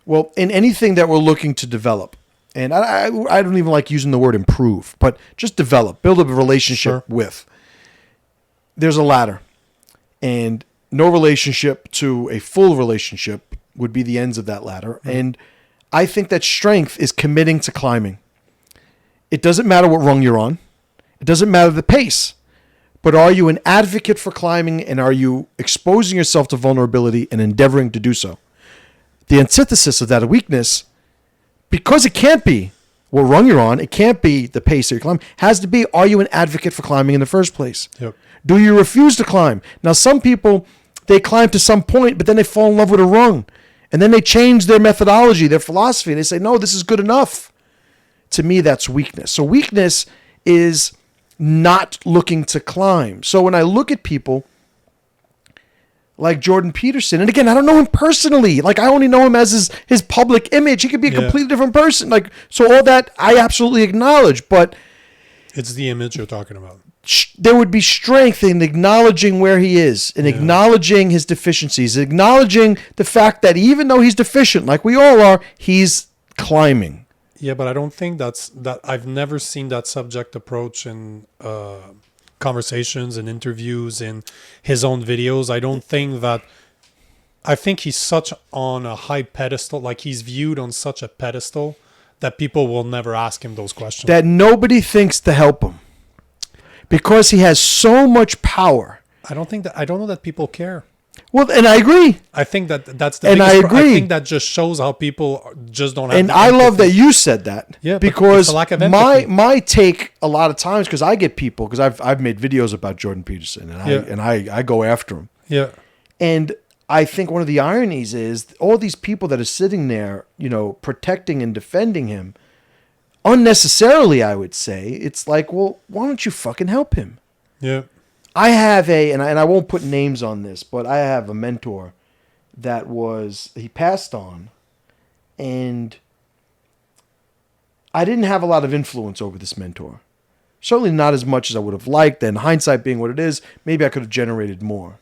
Well, in anything that we're looking to develop, and I don't even like using the word improve, but just develop, build up a relationship with. There's a ladder. And no relationship to a full relationship would be the ends of that ladder. Mm-hmm. And I think that strength is committing to climbing. It doesn't matter what rung you're on. It doesn't matter the pace. But are you an advocate for climbing, and are you exposing yourself to vulnerability and endeavoring to do so? The antithesis of that weakness, because it can't be what rung you're on, it can't be the pace that you're climbing, has to be, are you an advocate for climbing in the first place? Yep. Do you refuse to climb? Now, some people, they climb to some point, but then they fall in love with a rung. And then they change their methodology, their philosophy, and they say, no, this is good enough. To me, that's weakness. So weakness is not looking to climb. So when I look at people like Jordan Peterson, and again, I don't know him personally. Like, I only know him as his public image. He could be a completely different person. Like, so all that I absolutely acknowledge, but it's the image you're talking about. There would be strength in acknowledging where he is and acknowledging his deficiencies, acknowledging the fact that even though he's deficient, like we all are, he's climbing. Yeah, but I don't think that I've never seen that subject approach in conversations and interviews in his own videos. I think he's such on a high pedestal, like he's viewed on such a pedestal that people will never ask him those questions. That nobody thinks to help him because he has so much power. I don't know that people care. Well, and I agree. I think that's the and biggest I agree. I think that just shows how people just don't have. And I love that you said that. Yeah, because it's a lack of empathy. my take a lot of times, because I get people, because I've made videos about Jordan Peterson and I go after him. Yeah. And I think one of the ironies is all these people that are sitting there, protecting and defending him unnecessarily, I would say. It's like, well, why don't you fucking help him? Yeah. I have and I won't put names on this, but I have a mentor that he passed on, and I didn't have a lot of influence over this mentor. Certainly not as much as I would have liked, and hindsight being what it is, maybe I could have generated more.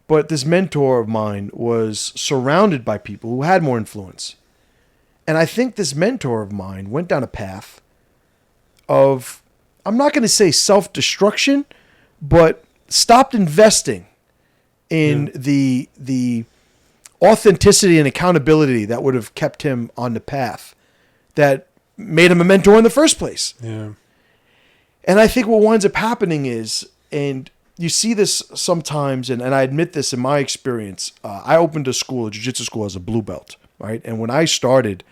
But this mentor of mine was surrounded by people who had more influence. And I think this mentor of mine went down a path of, I'm not going to say self-destruction, but stopped investing in the authenticity and accountability that would have kept him on the path that made him a mentor in the first place. Yeah. And I think what winds up happening is, and you see this sometimes, and I admit this in my experience, I opened a jiu-jitsu school as a blue belt, right? And when I started,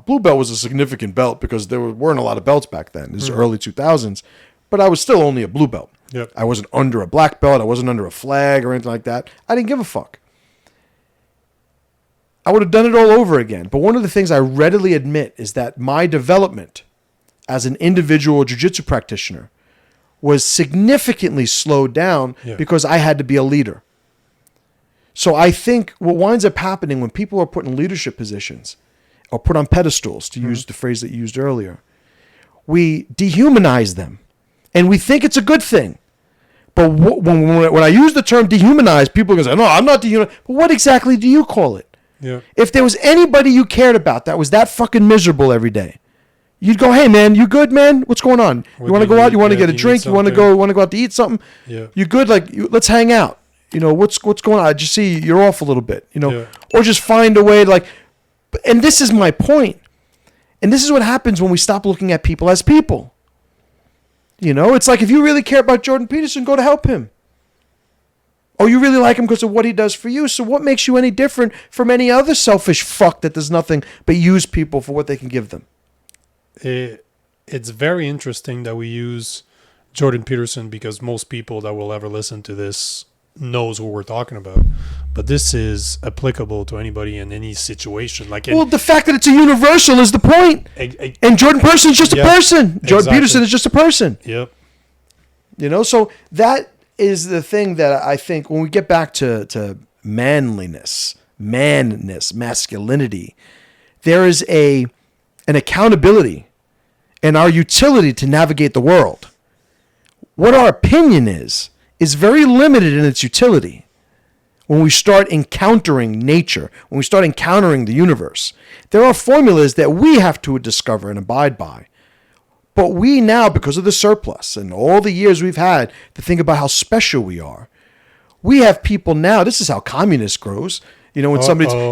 blue belt was a significant belt because there weren't a lot of belts back then. This is early 2000s, but I was still only a blue belt. Yep. I wasn't under a black belt. I wasn't under a flag or anything like that. I didn't give a fuck. I would have done it all over again. But one of the things I readily admit is that my development as an individual jiu-jitsu practitioner was significantly slowed down because I had to be a leader. So I think what winds up happening when people are put in leadership positions or put on pedestals, to use the phrase that you used earlier, we dehumanize them and we think it's a good thing. But when I use the term dehumanize, people are going to say, no, I'm not dehumanized. But what exactly do you call it? Yeah. If there was anybody you cared about that was that fucking miserable every day, you'd go, hey man, you good, man? What's going on? You want to go out? You want to get a drink? You want to go out to eat something? Yeah. You good? Let's hang out. What's going on? I just see you're off a little bit, or just find a way to and this is my point. And this is what happens when we stop looking at people as people. It's like if you really care about Jordan Peterson, go to help him. Oh, you really like him because of what he does for you. So what makes you any different from any other selfish fuck that does nothing but use people for what they can give them? It's very interesting that we use Jordan Peterson because most people that will ever listen to this knows what we're talking about. But this is applicable to anybody in any situation. The fact that it's a universal is the point. And Jordan Peterson is just a person. Jordan Peterson is just a person. Yep. So that is the thing that I think when we get back to manliness, masculinity, there is an accountability and our utility to navigate the world. What our opinion is very limited in its utility when we start encountering nature, when we start encountering the universe. There are formulas that we have to discover and abide by. But we now, because of the surplus and all the years we've had to think about how special we are, we have people now, this is how communist grows. When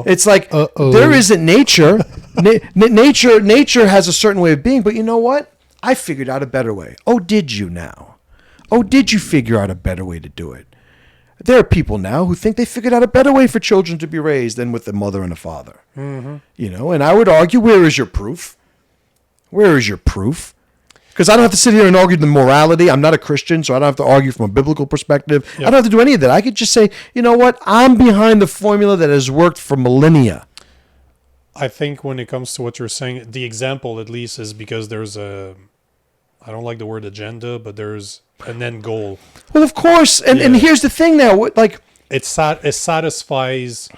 it's like, there isn't nature. Nature has a certain way of being, but you know what? I figured out a better way. Oh, did you now? Oh, did you figure out a better way to do it? There are people now who think they figured out a better way for children to be raised than with a mother and a father. Mm-hmm. And I would argue, where is your proof? Where is your proof? Because I don't have to sit here and argue the morality. I'm not a Christian, so I don't have to argue from a biblical perspective. Yep. I don't have to do any of that. I could just say, you know what? I'm behind the formula that has worked for millennia. I think when it comes to what you're saying, the example at least is because there's I don't like the word agenda, but there's an end goal. Well, of course. And here's the thing now. It satisfies...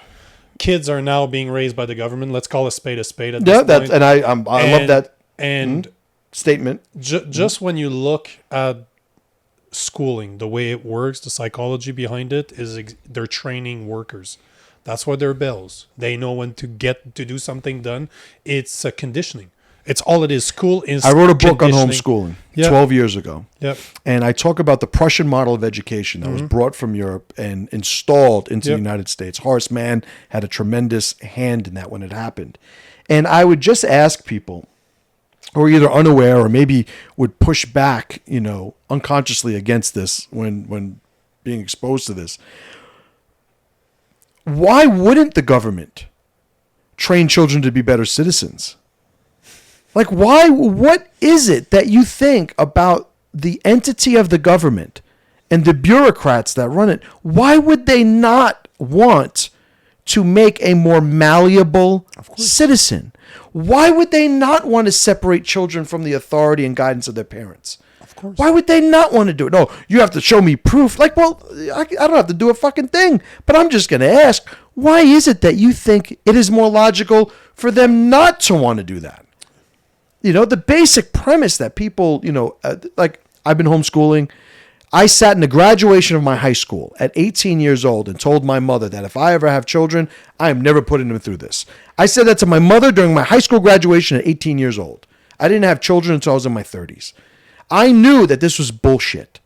Kids are now being raised by the government. Let's call a spade at this point. And I love that. And... statement. Just when you look at schooling, the way it works, the psychology behind it is they're training workers. That's why they're bells. They know when to get to do something done. It's a conditioning. It's all it is. School is. I wrote a book on homeschooling 12 years ago. Yep. And I talk about the Prussian model of education that was brought from Europe and installed into the United States. Horace Mann had a tremendous hand in that when it happened. And I would just ask people, who are either unaware or maybe would push back, unconsciously against this when being exposed to this. Why wouldn't the government train children to be better citizens? Why? What is it that you think about the entity of the government and the bureaucrats that run it? Why would they not want to make a more malleable citizen? Why would they not want to separate children from the authority and guidance of their parents? Of course. Why would they not want to do it? No, you have to show me proof. I don't have to do a fucking thing. But I'm just going to ask, why is it that you think it is more logical for them not to want to do that? The basic premise that people, I've been homeschooling. I sat in the graduation of my high school at 18 years old and told my mother that if I ever have children, I am never putting them through this. I said that to my mother during my high school graduation at 18 years old. I didn't have children until I was in my 30s. I knew that this was bullshit.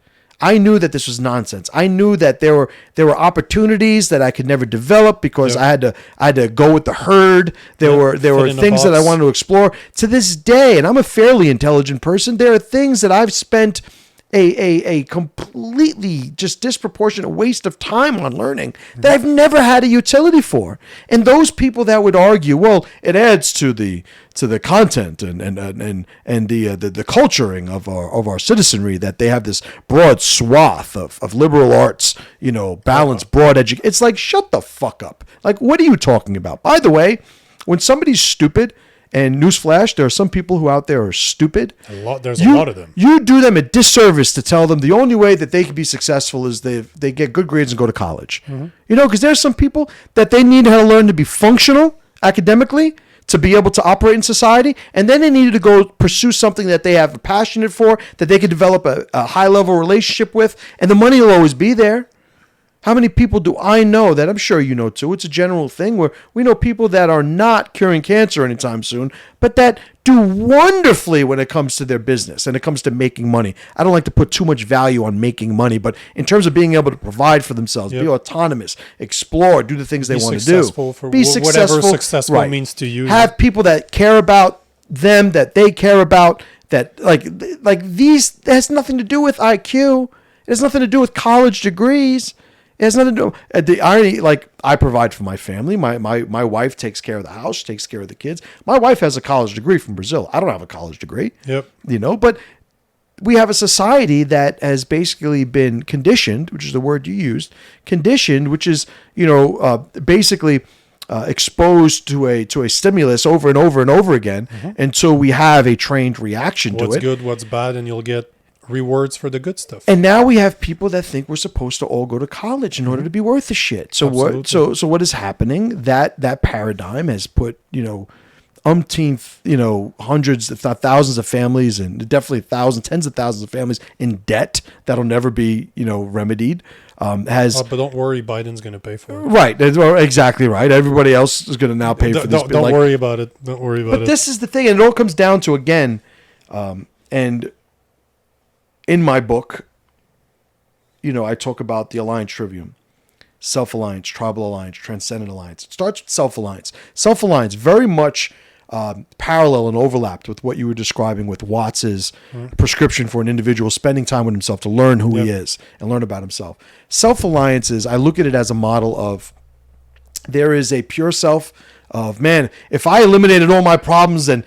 I knew that this was nonsense. I knew that there were opportunities that I could never develop because I had to go with the herd. There were things that I wanted to explore. To this day, and I'm a fairly intelligent person, there are things that I've spent a completely just disproportionate waste of time on learning that I've never had a utility for. And those people that would argue, well, it adds to the content and the culturing of our citizenry, that they have this broad swath of liberal arts, balanced, broad education. It's like, shut the fuck up. Like, what are you talking about? By the way, when somebody's stupid, and newsflash, there are some people who out there are stupid. There's a lot of them. You do them a disservice to tell them the only way that they can be successful is they get good grades and go to college. Mm-hmm. Because there's some people that they need to learn to be functional academically to be able to operate in society, and then they needed to go pursue something that they have a passion for, that they could develop a high-level relationship with, and the money will always be there. How many people do I know that, I'm sure you know too, it's a general thing where we know people that are not curing cancer anytime soon, but that do wonderfully when it comes to their business and it comes to making money. I don't like to put too much value on making money, but in terms of being able to provide for themselves, be autonomous, explore, do the things they want to do. Be successful. Whatever successful means to you. Have people that care about them, that they care about, that like these, that has nothing to do with IQ. It has nothing to do with college degrees. It has nothing to do. The irony, like, I provide for my family. My wife takes care of the house, takes care of the kids. My wife has a college degree from Brazil. I don't have a college degree. Yep. But we have a society that has basically been conditioned, which is the word you used, conditioned, which is, basically exposed to a stimulus over and over and over again. Mm-hmm. And so we have a trained reaction to it. What's good, what's bad, and you'll get rewards for the good stuff. And now we have people that think we're supposed to all go to college in order to be worth the shit. So Absolutely. So what is happening? That paradigm has put, umpteenth, hundreds, if not thousands of families, and definitely tens of thousands of families in debt that'll never be, remedied. But don't worry, Biden's going to pay for it. Right. Exactly right. Everybody else is going to now pay for this. Don't worry about it. Don't worry about it. But this is the thing. And it all comes down to, again, and in my book, I talk about the Alliance Trivium, self-alliance, tribal alliance, transcendent alliance. It starts with self-alliance. Self-alliance very much parallel and overlapped with what you were describing with Watts's prescription for an individual spending time with himself to learn who he is and learn about himself. Self-alliance is, I look at it as a model of, there is a pure self of, man, if I eliminated all my problems and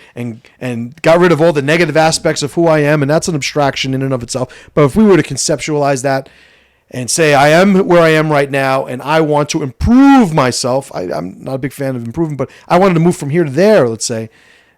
got rid of all the negative aspects of who I am, and that's an abstraction in and of itself, but if we were to conceptualize that and say, I am where I am right now, and I want to improve myself, I'm not a big fan of improving, but I wanted to move from here to there, let's say,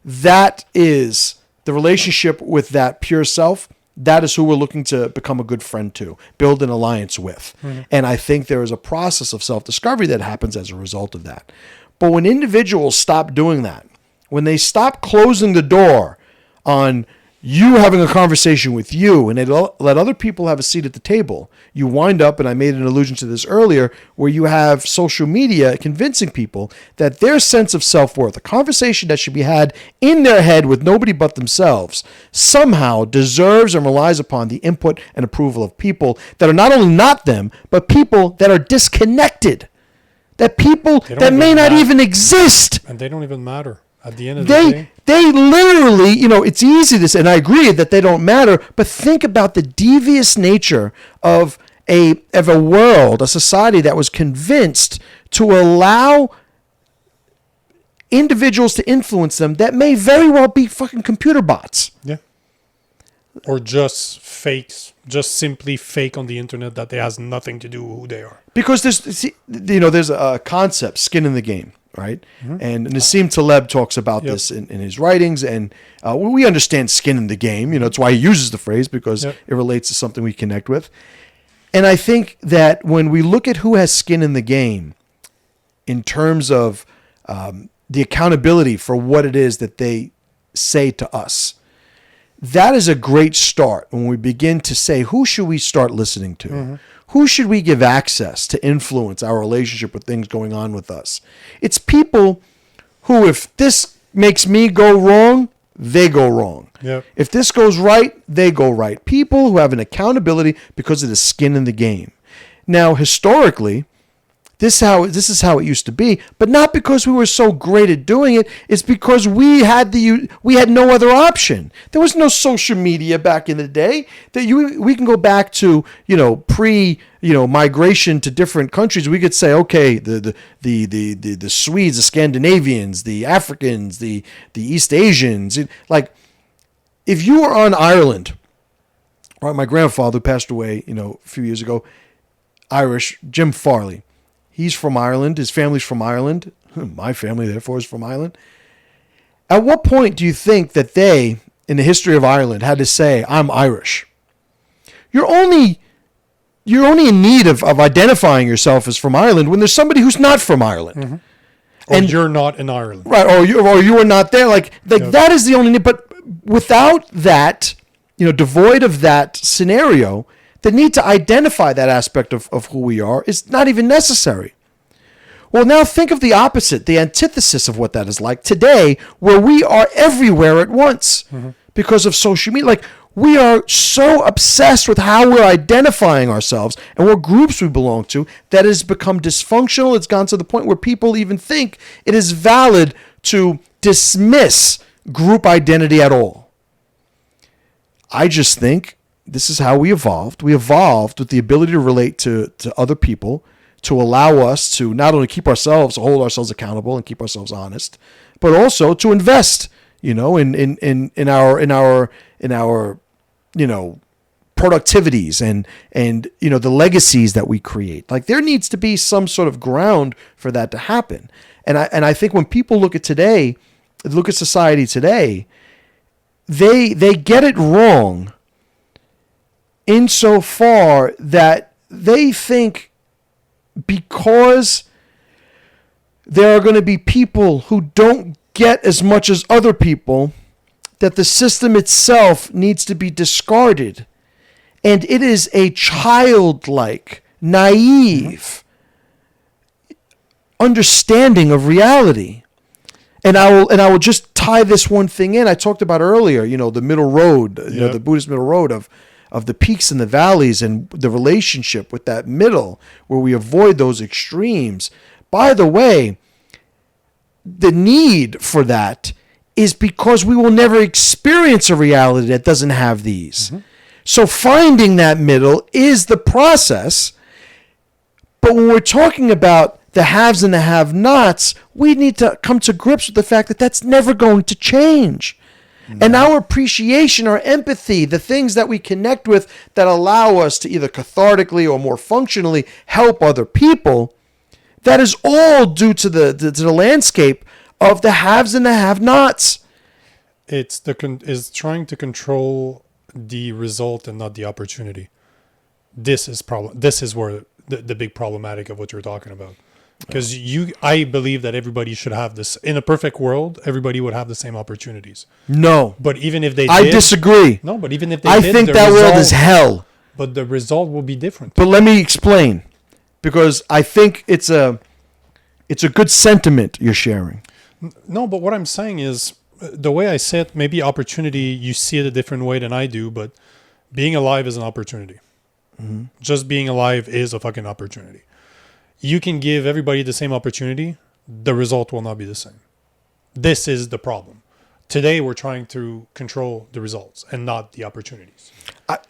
that is the relationship with that pure self. That is who we're looking to become a good friend to, build an alliance with. Mm-hmm. And I think there is a process of self-discovery that happens as a result of that. But when individuals stop doing that, when they stop closing the door on you having a conversation with you and they let other people have a seat at the table, you wind up, and I made an allusion to this earlier, where you have social media convincing people that their sense of self-worth, a conversation that should be had in their head with nobody but themselves, somehow deserves and relies upon the input and approval of people that are not only not them, but people that are disconnected. That people that may not even exist. And they don't even matter at the end of the day. They literally, it's easy to say, and I agree that they don't matter, but think about the devious nature of a world, a society that was convinced to allow individuals to influence them that may very well be fucking computer bots. Yeah. Or just fakes, just simply fake on the internet that it has nothing to do with who they are. Because there's a concept, skin in the game, right? Mm-hmm. And Nassim Taleb talks about this in his writings, and we understand skin in the game. It's why he uses the phrase, because it relates to something we connect with. And I think that when we look at who has skin in the game, in terms of the accountability for what it is that they say to us, that is a great start when we begin to say, who should we start listening to? Mm-hmm. Who should we give access to influence our relationship with things going on with us? It's people who, if this makes me go wrong, they go wrong. Yep. If this goes right, they go right. People who have an accountability because of the skin in the game. Now, historically, This is how it used to be, but not because we were so great at doing it. It's because we had no other option. There was no social media back in the day. We can go back to pre migration to different countries. We could say, okay, the Swedes, the Scandinavians, the Africans, the East Asians. Like, if you were on Ireland, right? My grandfather passed away a few years ago, Irish, Jim Farley. He's from Ireland. His family's from Ireland. My family, therefore, is from Ireland. At what point do you think that they, in the history of Ireland, had to say, I'm Irish? You're only in need of identifying yourself as from Ireland when there's somebody who's not from Ireland. Mm-hmm. And you're not in Ireland. Right, or you are not there. Like yep. That is the only need. But without that, devoid of that scenario, the need to identify that aspect of who we are is not even necessary. Well, now think of the opposite, the antithesis of what that is like today, where we are everywhere at once because of social media. Like, we are so obsessed with how we're identifying ourselves and what groups we belong to that has become dysfunctional. It's gone to the point where people even think it is valid to dismiss group identity at all. I just think this is how we evolved. We evolved with the ability to relate to other people, to allow us to not only hold ourselves accountable and keep ourselves honest, but also to invest, in our productivities and the legacies that we create. Like, there needs to be some sort of ground for that to happen. And I think when people look at society today, they get it wrong insofar that they think because there are going to be people who don't get as much as other people, that the system itself needs to be discarded. And it is a childlike, naive understanding of reality. And I will just tie this one thing in. I talked about earlier, the middle road, the Buddhist middle road of the peaks and the valleys and the relationship with that middle where we avoid those extremes. By the way, the need for that is because we will never experience a reality that doesn't have these. Mm-hmm. So finding that middle is the process. But when we're talking about the haves and the have-nots, we need to come to grips with the fact that that's never going to change. And our appreciation, our empathy, the things that we connect with that allow us to either cathartically or more functionally help other people, that is all due to the landscape of the haves and the have-nots. It's trying to control the result and not the opportunity. This is where the big problematic of what you're talking about. Because I believe that everybody should have this. In a perfect world, everybody would have the same opportunities. No. But even if they I disagree. No, but even if they I did, think that world is hell. But the result will be different. But let me explain. Because I think it's a good sentiment you're sharing. No, but what I'm saying is, the way I say it, maybe opportunity, you see it a different way than I do, but being alive is an opportunity. Mm-hmm. Just being alive is a fucking opportunity. You can give everybody the same opportunity, the result will not be the same. This is the problem. Today, we're trying to control the results and not the opportunities.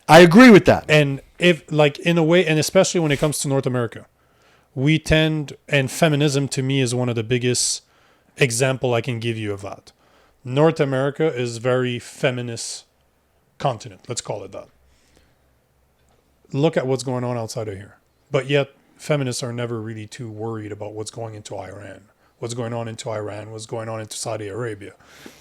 I agree with that. And in a way, and especially when it comes to North America, we tend, and feminism to me is one of the biggest example I can give you of that. North America is very feminist continent. Let's call it that. Look at what's going on outside of here. But yet, feminists are never really too worried about what's going into Iran, what's going on into Iran, what's going on into Saudi Arabia.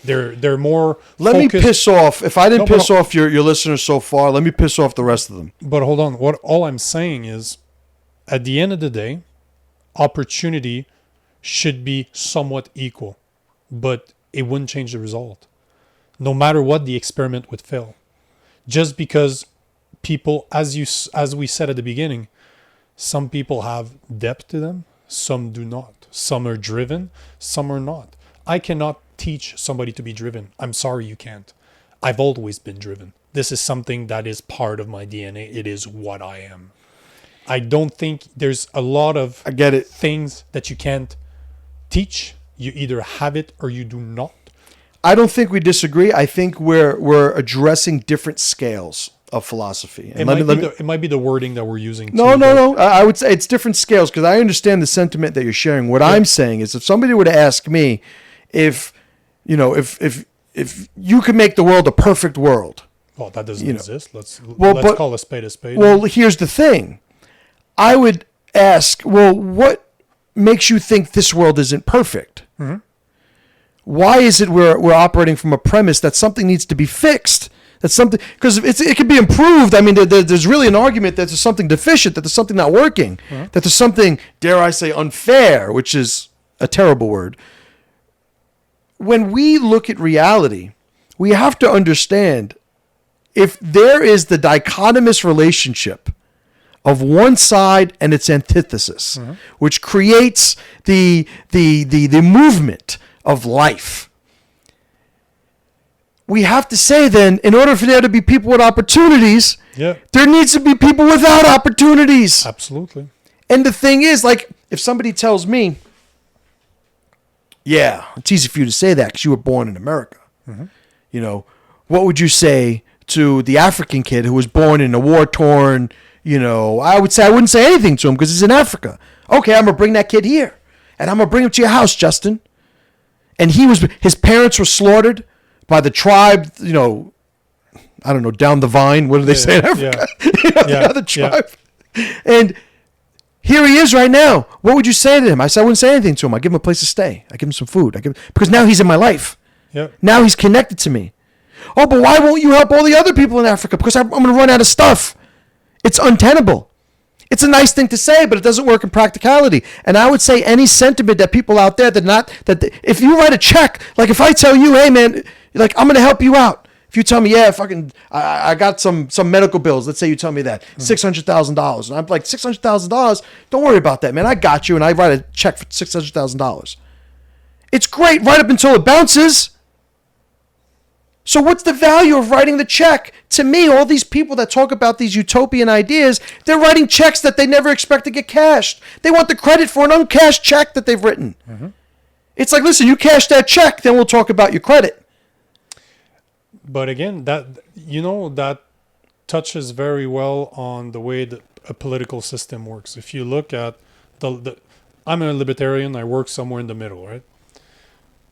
They're more Let me piss off. If I didn't piss off your listeners so far, let me piss off the rest of them. But hold on. All I'm saying is, at the end of the day, opportunity should be somewhat equal, but it wouldn't change the result. No matter what, the experiment would fail. Just because people, as we said at the beginning, some people have depth to them, some do not. Some are driven, some are not. I cannot teach somebody to be driven. I'm sorry, you can't. I've always been driven. This is something that is part of my DNA. It is what I am. I don't think there's a lot of I get it. things that you can't teach. You either have it or you do not. I don't think we disagree. I think we're addressing different scales of philosophy. And It might be the wording that we're using. No. I would say it's different scales because I understand the sentiment that you're sharing. What I'm saying is, if somebody were to ask me if you could make the world a perfect world. Well, that doesn't exist. Let's call a spade a spade. Well, here's the thing. I would ask, well, what makes you think this world isn't perfect? Mm-hmm. Why is it we're operating from a premise that something needs to be fixed? That's something, because it could be improved. I mean, there's really an argument that there's something deficient, that there's something not working, that there's something, dare I say, unfair, which is a terrible word. When we look at reality, we have to understand if there is the dichotomous relationship of one side and its antithesis, which creates the movement of life. We have to say then, in order for there to be people with opportunities, there needs to be people without opportunities. Absolutely. And the thing is, like, if somebody tells me, yeah, it's easy for you to say that because you were born in America. You know, what would you say to the African kid who was born in a war-torn, I wouldn't say anything to him because he's in Africa. Okay, I'm going to bring that kid here. And I'm going to bring him to your house, Justin. And his parents were slaughtered by the tribe, I don't know, down the vine. What do they say in Africa? The other tribe. And here he is right now. What would you say to him? I said, I wouldn't say anything to him. I give him a place to stay. I give him some food. Because now he's in my life. Now he's connected to me. Oh, but why won't you help all the other people in Africa? Because I'm going to run out of stuff. It's untenable. It's a nice thing to say, but it doesn't work in practicality. And I would say any sentiment that people out there if you write a check, like if I tell you, hey man, like I'm going to help you out. If you tell me, yeah, I got some medical bills. Let's say you tell me that $600,000, and I'm like, $600,000. Don't worry about that, man. I got you, and I write a check for $600,000. It's great right up until it bounces. So what's the value of writing the check? To me, all these people that talk about these utopian ideas, they're writing checks that they never expect to get cashed. They want the credit for an uncashed check that they've written. It's like, listen, you cash that check, then we'll talk about your credit. But again, that touches very well on the way that a political system works. If you look at I'm a libertarian, I work somewhere in the middle, right?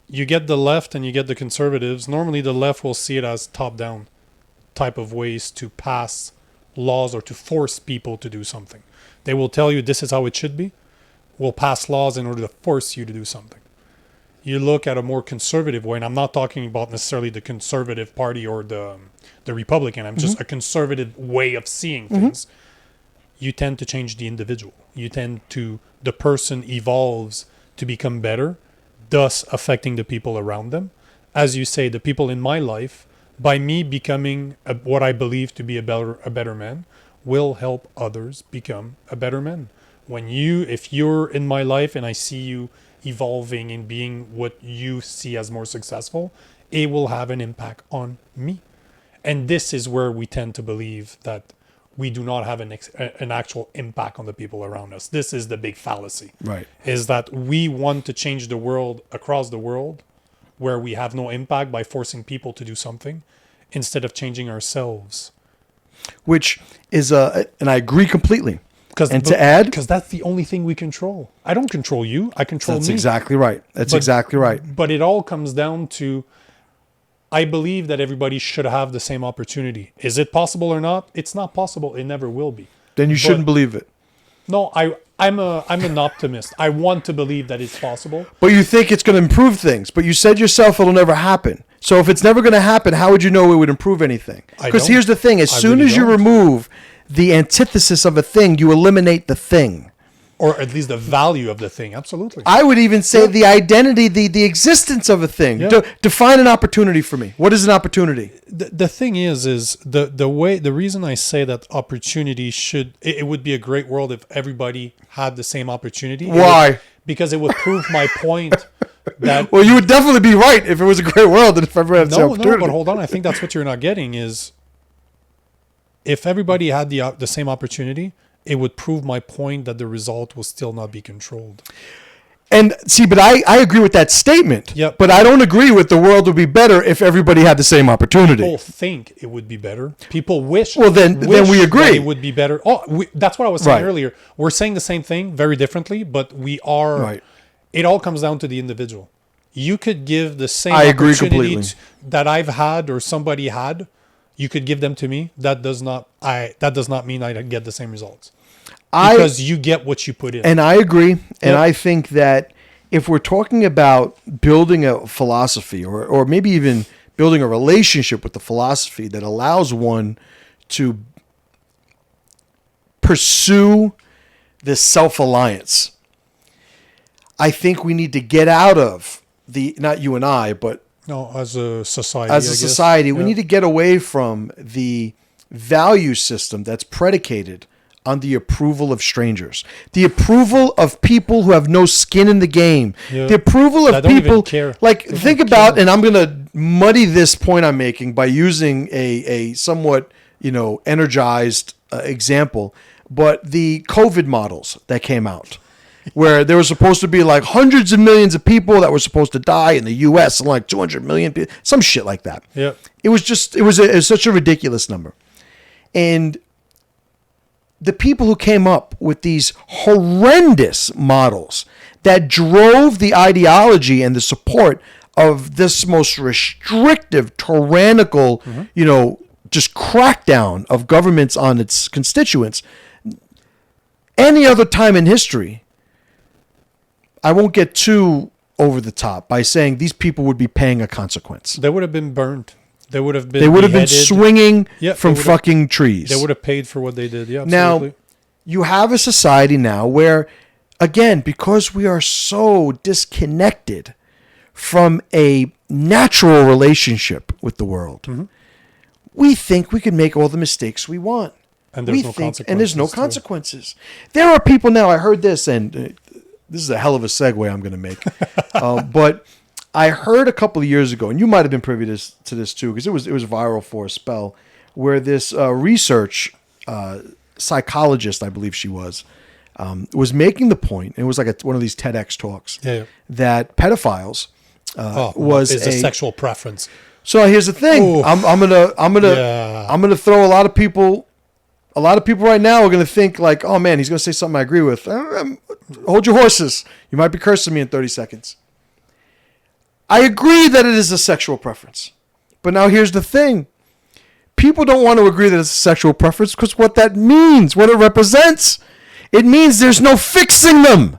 You get the left and you get the conservatives. Normally the left will see it as top-down type of ways to pass laws or to force people to do something. They will tell you this is how it should be. We'll pass laws in order to force you to do something. You look at a more conservative way, and I'm not talking about necessarily the conservative party or the Republican. I'm just a conservative way of seeing things. You tend to change the individual. The person evolves to become better, thus affecting the people around them. As you say, the people in my life, by me becoming what I believe to be a better man, will help others become a better man. If you're in my life and I see you evolving and being what you see as more successful, it will have an impact on me. And this is where we tend to believe that we do not have an actual impact on the people around us. This is the big fallacy. Right. Is that we want to change the world across the world where we have no impact by forcing people to do something instead of changing ourselves. Which is, and I agree completely. Because that's the only thing we control. I don't control you. I control me. That's exactly right. Exactly right. But it all comes down to, I believe that everybody should have the same opportunity. Is it possible or not? It's not possible. It never will be. Then you shouldn't believe it. No, I'm an optimist. I want to believe that it's possible. But you think it's going to improve things. But you said yourself it'll never happen. So if it's never going to happen, how would you know it would improve anything? Because here's the thing. As soon as you remove the antithesis of a thing, you eliminate the thing. Or at least the value of the thing. Absolutely. I would even say the identity, the existence of a thing. Yeah. Define an opportunity for me. What is an opportunity? The thing is the reason I say that opportunity it would be a great world if everybody had the same opportunity. Why? Because it would prove my point that... Well, you would definitely be right if it was a great world and if everyone had the same opportunity. No, but hold on. I think that's what you're not getting is... If everybody had the same opportunity, it would prove my point that the result will still not be controlled. And see, but I agree with that statement. Yep. But I don't agree with the world would be better if everybody had the same opportunity. People think it would be better. People wish. Well, then we agree. that it would be better. That's what I was saying Right. earlier. We're saying the same thing very differently, but we are. Right. It all comes down to the individual. You could give the same I agree opportunity completely. that I've had or somebody had. You could give them to me. That does not mean I get the same results. Because you get what you put in. And I agree. And Yep. I think that if we're talking about building a philosophy or maybe even building a relationship with the philosophy that allows one to pursue this self-alliance, I think we need to get out of not you and I, but No, as a society. as a I guess. society, we Yeah. need to get away from the value system that's predicated on the approval of strangers, the approval of people who have no skin in the game, Yeah. the approval of That don't even people care. like They think don't about, care. and I'm going to muddy this point I'm making by using a somewhat, energized example, but the COVID models that came out, where there was supposed to be like hundreds of millions of people that were supposed to die in the U.S. and like 200 million people, some shit like that. Yeah. It was such a ridiculous number. And the people who came up with these horrendous models that drove the ideology and the support of this most restrictive, tyrannical, just crackdown of governments on its constituents. Any other time in history, I won't get too over the top by saying these people would be paying a consequence. They would have been burnt. They would have been been beheaded. swinging Yeah, from they would've- fucking trees. They would have paid for what they did. Yeah, Now, absolutely. you have a society now where, again, because we are so disconnected from a natural relationship with the world, Mm-hmm. we think we can make all the mistakes we want. And there's we no think, and there's no consequences, too. consequences. There are people now. I heard this, and this is a hell of a segue I'm going to make. But I heard a couple of years ago, and you might have been privy to this too, because it was viral for a spell, where this research psychologist, I believe she was making the point. It was like one of these TEDx talks that pedophiles Is a sexual preference. So here's the thing. Oof. I'm gonna throw a lot of people. A lot of people right now are gonna think like, oh man, he's gonna say something I agree with. Hold your horses. You might be cursing me in 30 seconds. I agree that it is a sexual preference, but now here's the thing. People don't want to agree that it's a sexual preference because what that means, what it represents, it means there's no fixing them.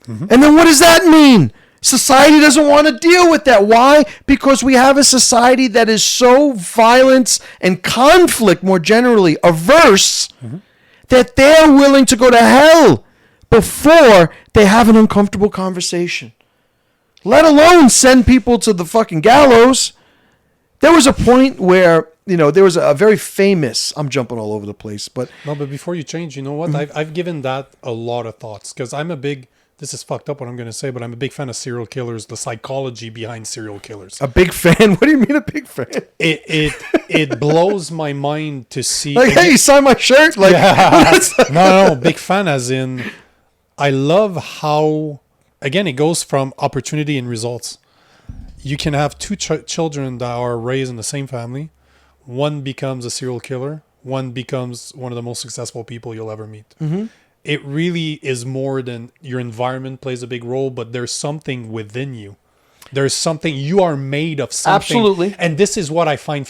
Mm-hmm. And then what does that mean? Society doesn't want to deal with that. Why? Because we have a society that is so violence and conflict, more generally, averse, that they're willing to go to hell before they have an uncomfortable conversation. Let alone send people to the fucking gallows. There was a point where, there was a very famous, I'm jumping all over the place, but... No, but before you change, you know what? I've given that a lot of thoughts because I'm a big... This is fucked up what I'm going to say, but I'm a big fan of serial killers, the psychology behind serial killers. A big fan? What do you mean a big fan? It blows my mind to see... Like, hey, you signed my shirt? Like, No, big fan as in... I love how... Again, it goes from opportunity and results. You can have two children that are raised in the same family. One becomes a serial killer. One becomes one of the most successful people you'll ever meet. Mm-hmm. It really is more than your environment plays a big role, but there's something within you. There's something, you are made of something. Absolutely. And this is what I find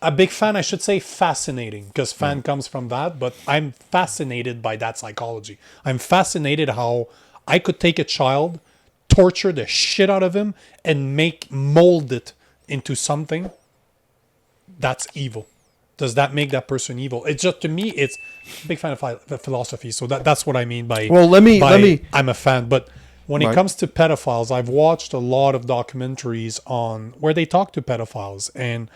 a big fan, I should say fascinating, because fan comes from that, but I'm fascinated by that psychology. I'm fascinated how I could take a child, torture the shit out of him, and mold it into something that's evil. Does that make that person evil? It's just, to me, it's a big fan of philosophy. So that's what I mean by, well, let me, I'm a fan. But when it comes to pedophiles, I've watched a lot of documentaries on where they talk to pedophiles. And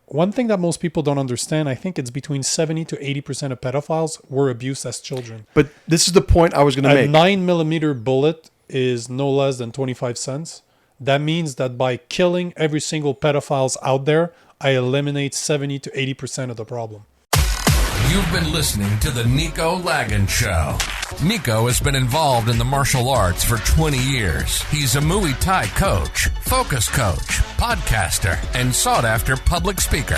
one thing that most people don't understand, I think it's between 70 to 80% of pedophiles were abused as children. But this is the point I was going to make. A 9mm bullet is no less than 25 cents. That means that by killing every single pedophiles out there, I eliminate 70 to 80% of the problem. You've been listening to The Nico Lagan Show. Nico has been involved in the martial arts for 20 years. He's a Muay Thai coach, focus coach, podcaster, and sought-after public speaker.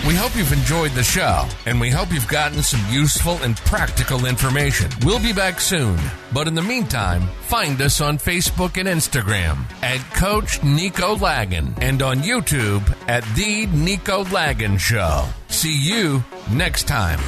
We hope you've enjoyed the show, and we hope you've gotten some useful and practical information. We'll be back soon, but in the meantime, find us on Facebook and Instagram at Coach Nico Lagan and on YouTube at The Nico Lagan Show. See you next time.